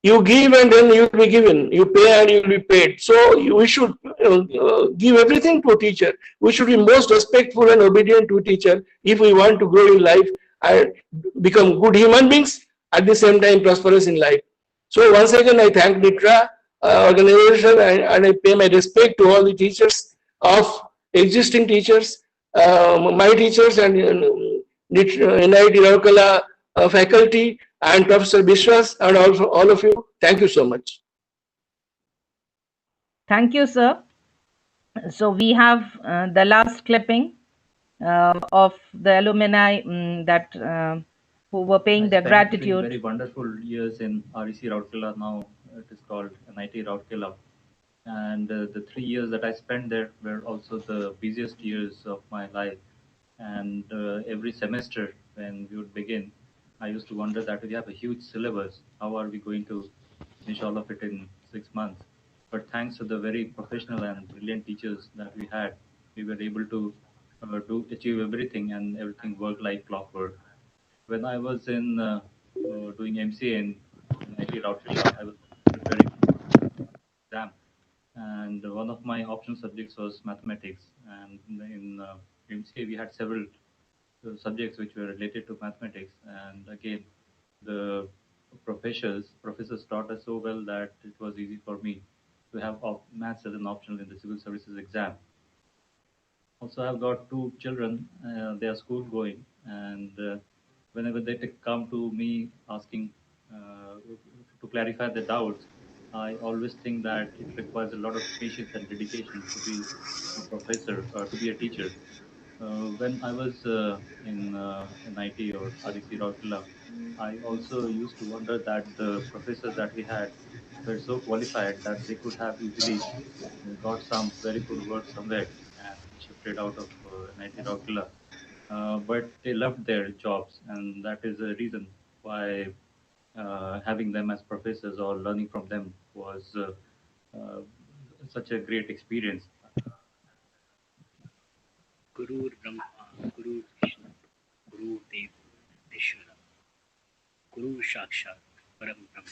[SPEAKER 10] you give and then you will be given. You pay and you will be paid. So we should give everything to a teacher. We should be most respectful and obedient to a teacher if we want to grow in life and become good human beings, at the same time prosperous in life. So once again, I thank NITRAA organization, and I pay my respect to all the teachers of existing teachers, my teachers, and NIT Rourkela faculty, and Professor Biswas, and also all of you. Thank you so much.
[SPEAKER 4] Thank you, sir. So we have the last clipping of the alumni who were paying their gratitude.
[SPEAKER 11] Very wonderful years in REC Rourkela. Now it is called NIT Rourkela. And the 3 years that I spent there were also the busiest years of my life. And every semester when we would begin, I used to wonder that we have a huge syllabus. How are we going to finish all of it in 6 months? But thanks to the very professional and brilliant teachers that we had, we were able to achieve everything, and everything worked like clockwork. When I was in doing MCA in NIT Rourkela, I was preparing exam, and one of my optional subjects was mathematics. And in MCA, we had several subjects which were related to mathematics. And again, the professors taught us so well that it was easy for me to have maths as an optional in the civil services exam. Also, I've got two children. They are school going, and whenever they come to me asking to clarify their doubts, I always think that it requires a lot of patience and dedication to be a professor or to be a teacher. When I was in NIT or REC Rourkela, I also used to wonder that the professors that we had were so qualified that they could have easily got some very good work somewhere and shifted out of NIT Rourkela. But they loved their jobs, and that is a reason why having them as professors or learning from them was uh, such a great experience.
[SPEAKER 12] Guru Brahma, Guru Vishnu, Guru Dev Meshwara, Guru Sakshat, Param Brahma,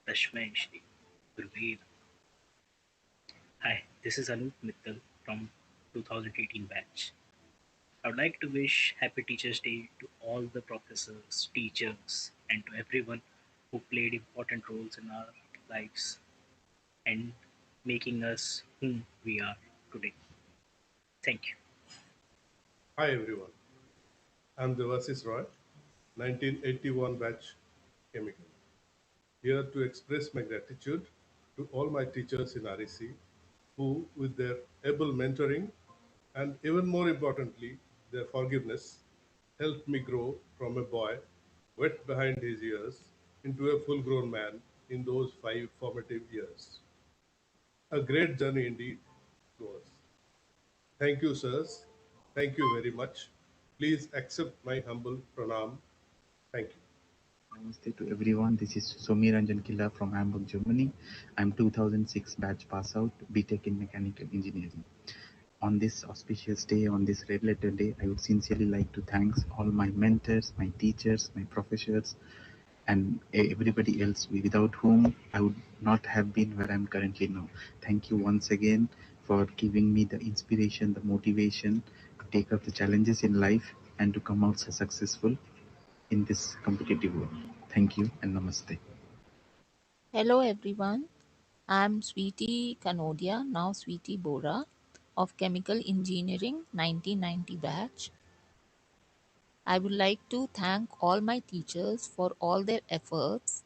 [SPEAKER 12] Tashmai Shri, Gurve Namaha. Hi, this is Anup Mittal from 2018 batch. I would like to wish Happy Teachers Day to all the professors, teachers, and to everyone who played important roles in our lives and making us whom we are today. Thank you.
[SPEAKER 13] Hi everyone, I'm Devasis Roy, 1981 batch chemical. Here to express my gratitude to all my teachers in REC who, with their able mentoring and even more importantly, their forgiveness, helped me grow from a boy wet behind his ears into a full grown man in those 5 formative years. A great journey indeed it was. Thank you, sirs. Thank you very much. Please accept my humble pranam. Thank you.
[SPEAKER 23] Namaste to everyone. This is Somir Ranjan Killa from Hamburg, Germany. I'm 2006 batch pass out, BTech in Mechanical Engineering. On this auspicious day, on this red letter day, I would sincerely like to thank all my mentors, my teachers, my professors, and everybody else without whom I would not have been where I'm currently now. Thank you once again for giving me the inspiration, the motivation to take up the challenges in life and to come out so successful in this competitive world. Thank you and namaste.
[SPEAKER 24] Hello everyone, I'm Sweetie Kanodia, now Sweetie Bora of Chemical Engineering 1990 batch. I would like to thank all my teachers for all their efforts,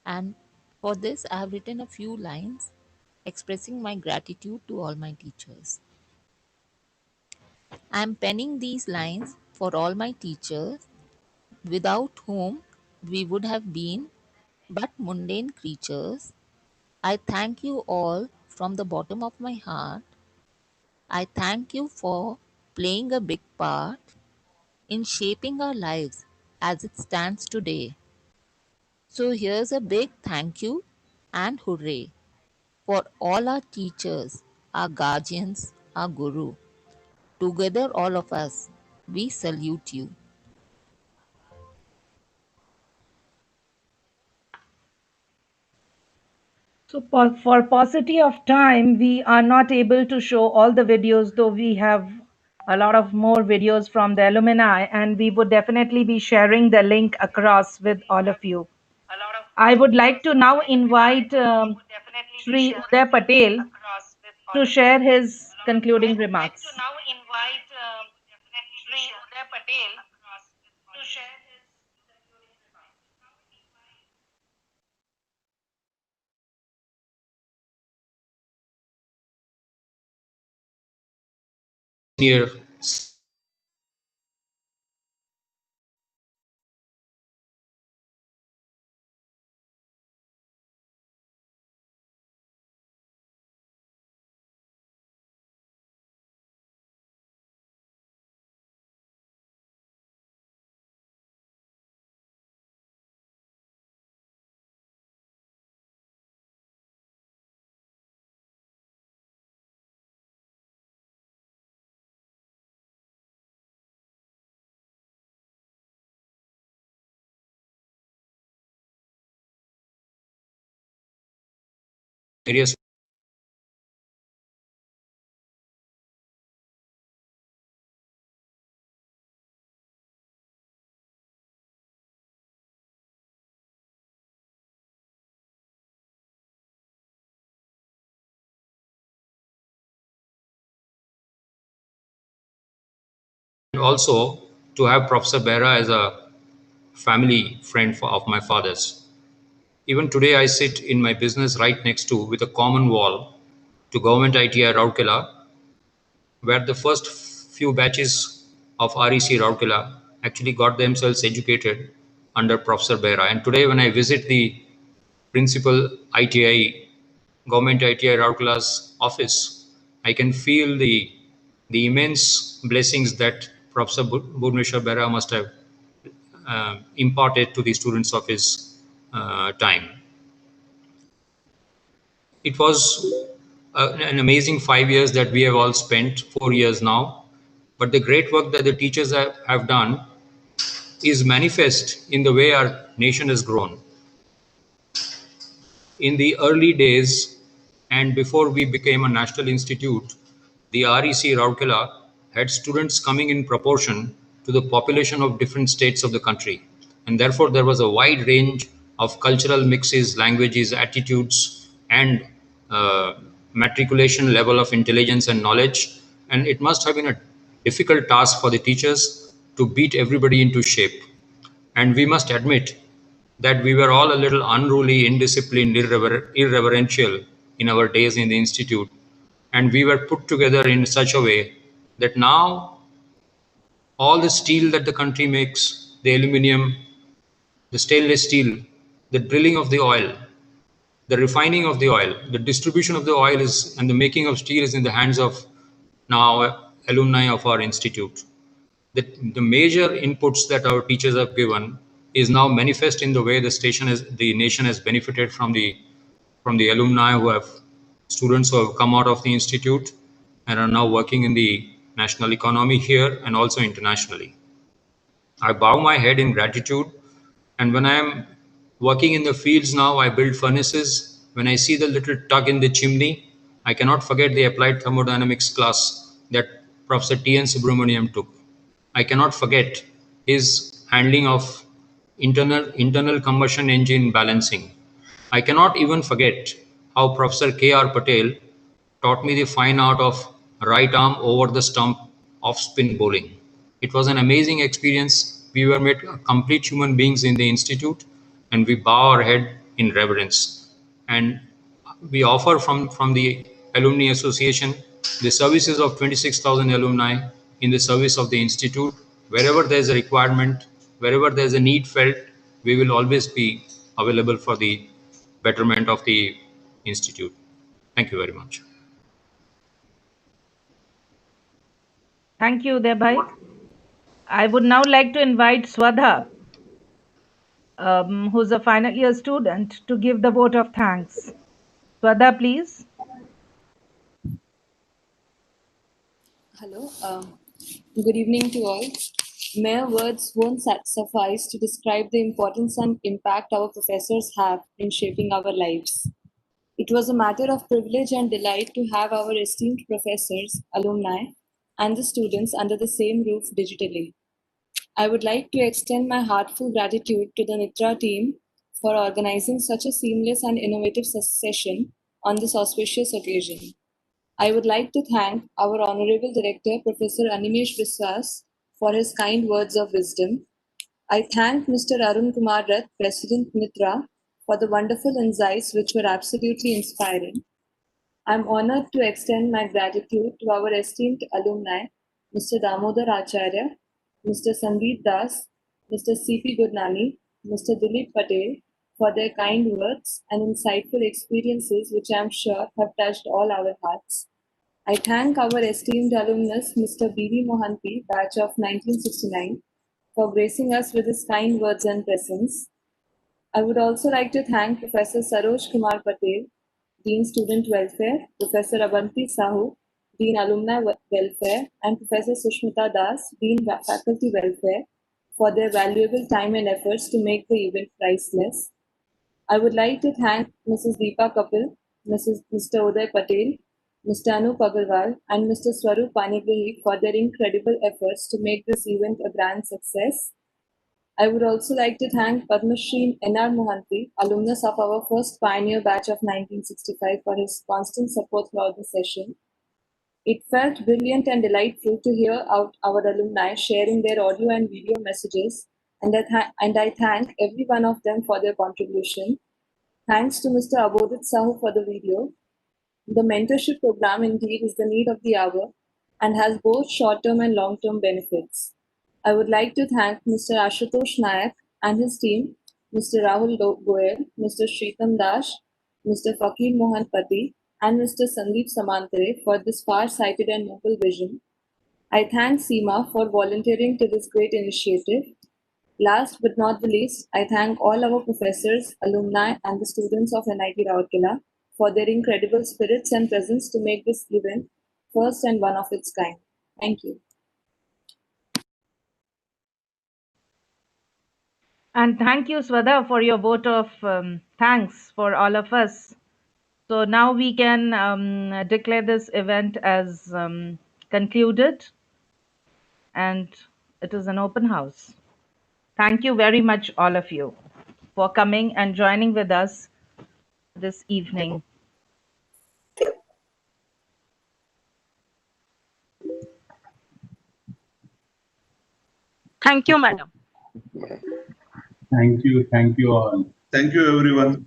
[SPEAKER 24] and for this I have written a few lines expressing my gratitude to all my teachers. I am penning these lines for all my teachers without whom we would have been but mundane creatures. I thank you all from the bottom of my heart. I thank you for playing a big part in shaping our lives as it stands today. So here's a big thank you and hooray for all our teachers, our guardians, our guru. Together, all of us, we salute you.
[SPEAKER 4] So for paucity of time, we are not able to show all the videos, though we have a lot of more videos from the alumni, and we would definitely be sharing the link across with all of you. I would like to now invite Sri Uday Patel to share his concluding remarks.
[SPEAKER 25] Here areas. And also to have Professor Behra as a family friend of my father's. Even today, I sit in my business right next to, with a common wall, to Government ITI Rourkela, where the first few batches of REC Rourkela actually got themselves educated under Professor Behra. And today, when I visit the principal ITI, Government ITI Rourkela's office, I can feel the immense blessings that Professor Bhuvneshwar Behra must have imparted to the students of his time. It was an amazing 5 years that we have all spent, 4 years now. But the great work that the teachers have done is manifest in the way our nation has grown. In the early days and before we became a national institute, the REC Rourkela had students coming in proportion to the population of different states of the country. And therefore, there was a wide range of cultural mixes, languages, attitudes, and matriculation level of intelligence and knowledge. And it must have been a difficult task for the teachers to beat everybody into shape. And we must admit that we were all a little unruly, indisciplined, irreverential in our days in the institute. And we were put together in such a way that now all the steel that the country makes, the aluminum, the stainless steel, the drilling of the oil, the refining of the oil, the distribution of the oil is, and the making of steel is in the hands of now alumni of our institute. The major inputs that our teachers have given is now manifest in the way the nation has benefited from the alumni who have students who have come out of the institute and are now working in the national economy here and also internationally. I bow my head in gratitude, and when I am working in the fields now, I build furnaces. When I see the little tug in the chimney, I cannot forget the applied thermodynamics class that Professor T.N. Subramaniam took. I cannot forget his handling of internal combustion engine balancing. I cannot even forget how Professor K.R. Patel taught me the fine art of right arm over the stump off spin bowling. It was an amazing experience. We were made complete human beings in the institute, and we bow our head in reverence. And we offer from the Alumni Association the services of 26,000 alumni in the service of the institute. Wherever there's a requirement, wherever there's a need felt, we will always be available for the betterment of the institute. Thank you very much.
[SPEAKER 4] Thank you, Uday. I would now like to invite Swadha, who's a final year student, to give the vote of thanks. Swadha, please.
[SPEAKER 1] Hello. Good evening to all. Mere words won't suffice to describe the importance and impact our professors have in shaping our lives. It was a matter of privilege and delight to have our esteemed professors, alumni, and the students under the same roof digitally. I would like to extend my heartfelt gratitude to the NITRAA team for organizing such a seamless and innovative session on this auspicious occasion. I would like to thank our Honorable Director, Professor Animesh Biswas, for his kind words of wisdom. I thank Mr. Arun Kumar Rath, President NITRAA, for the wonderful insights which were absolutely inspiring. I'm honored to extend my gratitude to our esteemed alumni, Mr. Damodar Acharya, Mr. Sandeep Das, Mr. C.P. Gurnani, Mr. Dilip Patel, for their kind words and insightful experiences which I'm sure have touched all our hearts. I thank our esteemed alumnus, Mr. B.V. Mohanty, batch of 1969, for gracing us with his kind words and presence. I would also like to thank Professor Saroj Kumar Patel, Dean Student Welfare, Professor Abanti Sahu, Dean Alumni Welfare, and Professor Sushmita Das, Dean Faculty Welfare, for their valuable time and efforts to make the event priceless. I would like to thank Mrs. Deepa Kapil, Mr. Uday Patel, Mr. Anup Agarwal, and Mr. Swarup Panigrahi for their incredible efforts to make this event a grand success. I would also like to thank Padma Shri N.R. Mohanty, alumnus of our first pioneer batch of 1965, for his constant support throughout the session. It felt brilliant and delightful to hear out our alumni sharing their audio and video messages, and I thank every one of them for their contribution. Thanks to Mr. Abodit Sahu for the video. The mentorship program indeed is the need of the hour and has both short-term and long-term benefits. I would like to thank Mr. Ashutosh Nayak and his team, Mr. Rahul Goel, Mr. Shritam Das, Mr. Fakir Mohan Pati, and Mr. Sandeep Samantere for this far-sighted and noble vision. I thank Seema for volunteering to this great initiative. Last but not the least, I thank all our professors, alumni, and the students of NIT Rourkela for their incredible spirits and presence to make this event first and one of its kind. Thank you.
[SPEAKER 4] And thank you, Swada, for your vote of thanks for all of us. So now we can declare this event as concluded, and it is an open house. Thank you very much, all of you, for coming and joining with us this evening.
[SPEAKER 15] Thank you, madam.
[SPEAKER 16] Thank you all.
[SPEAKER 17] Thank you, everyone.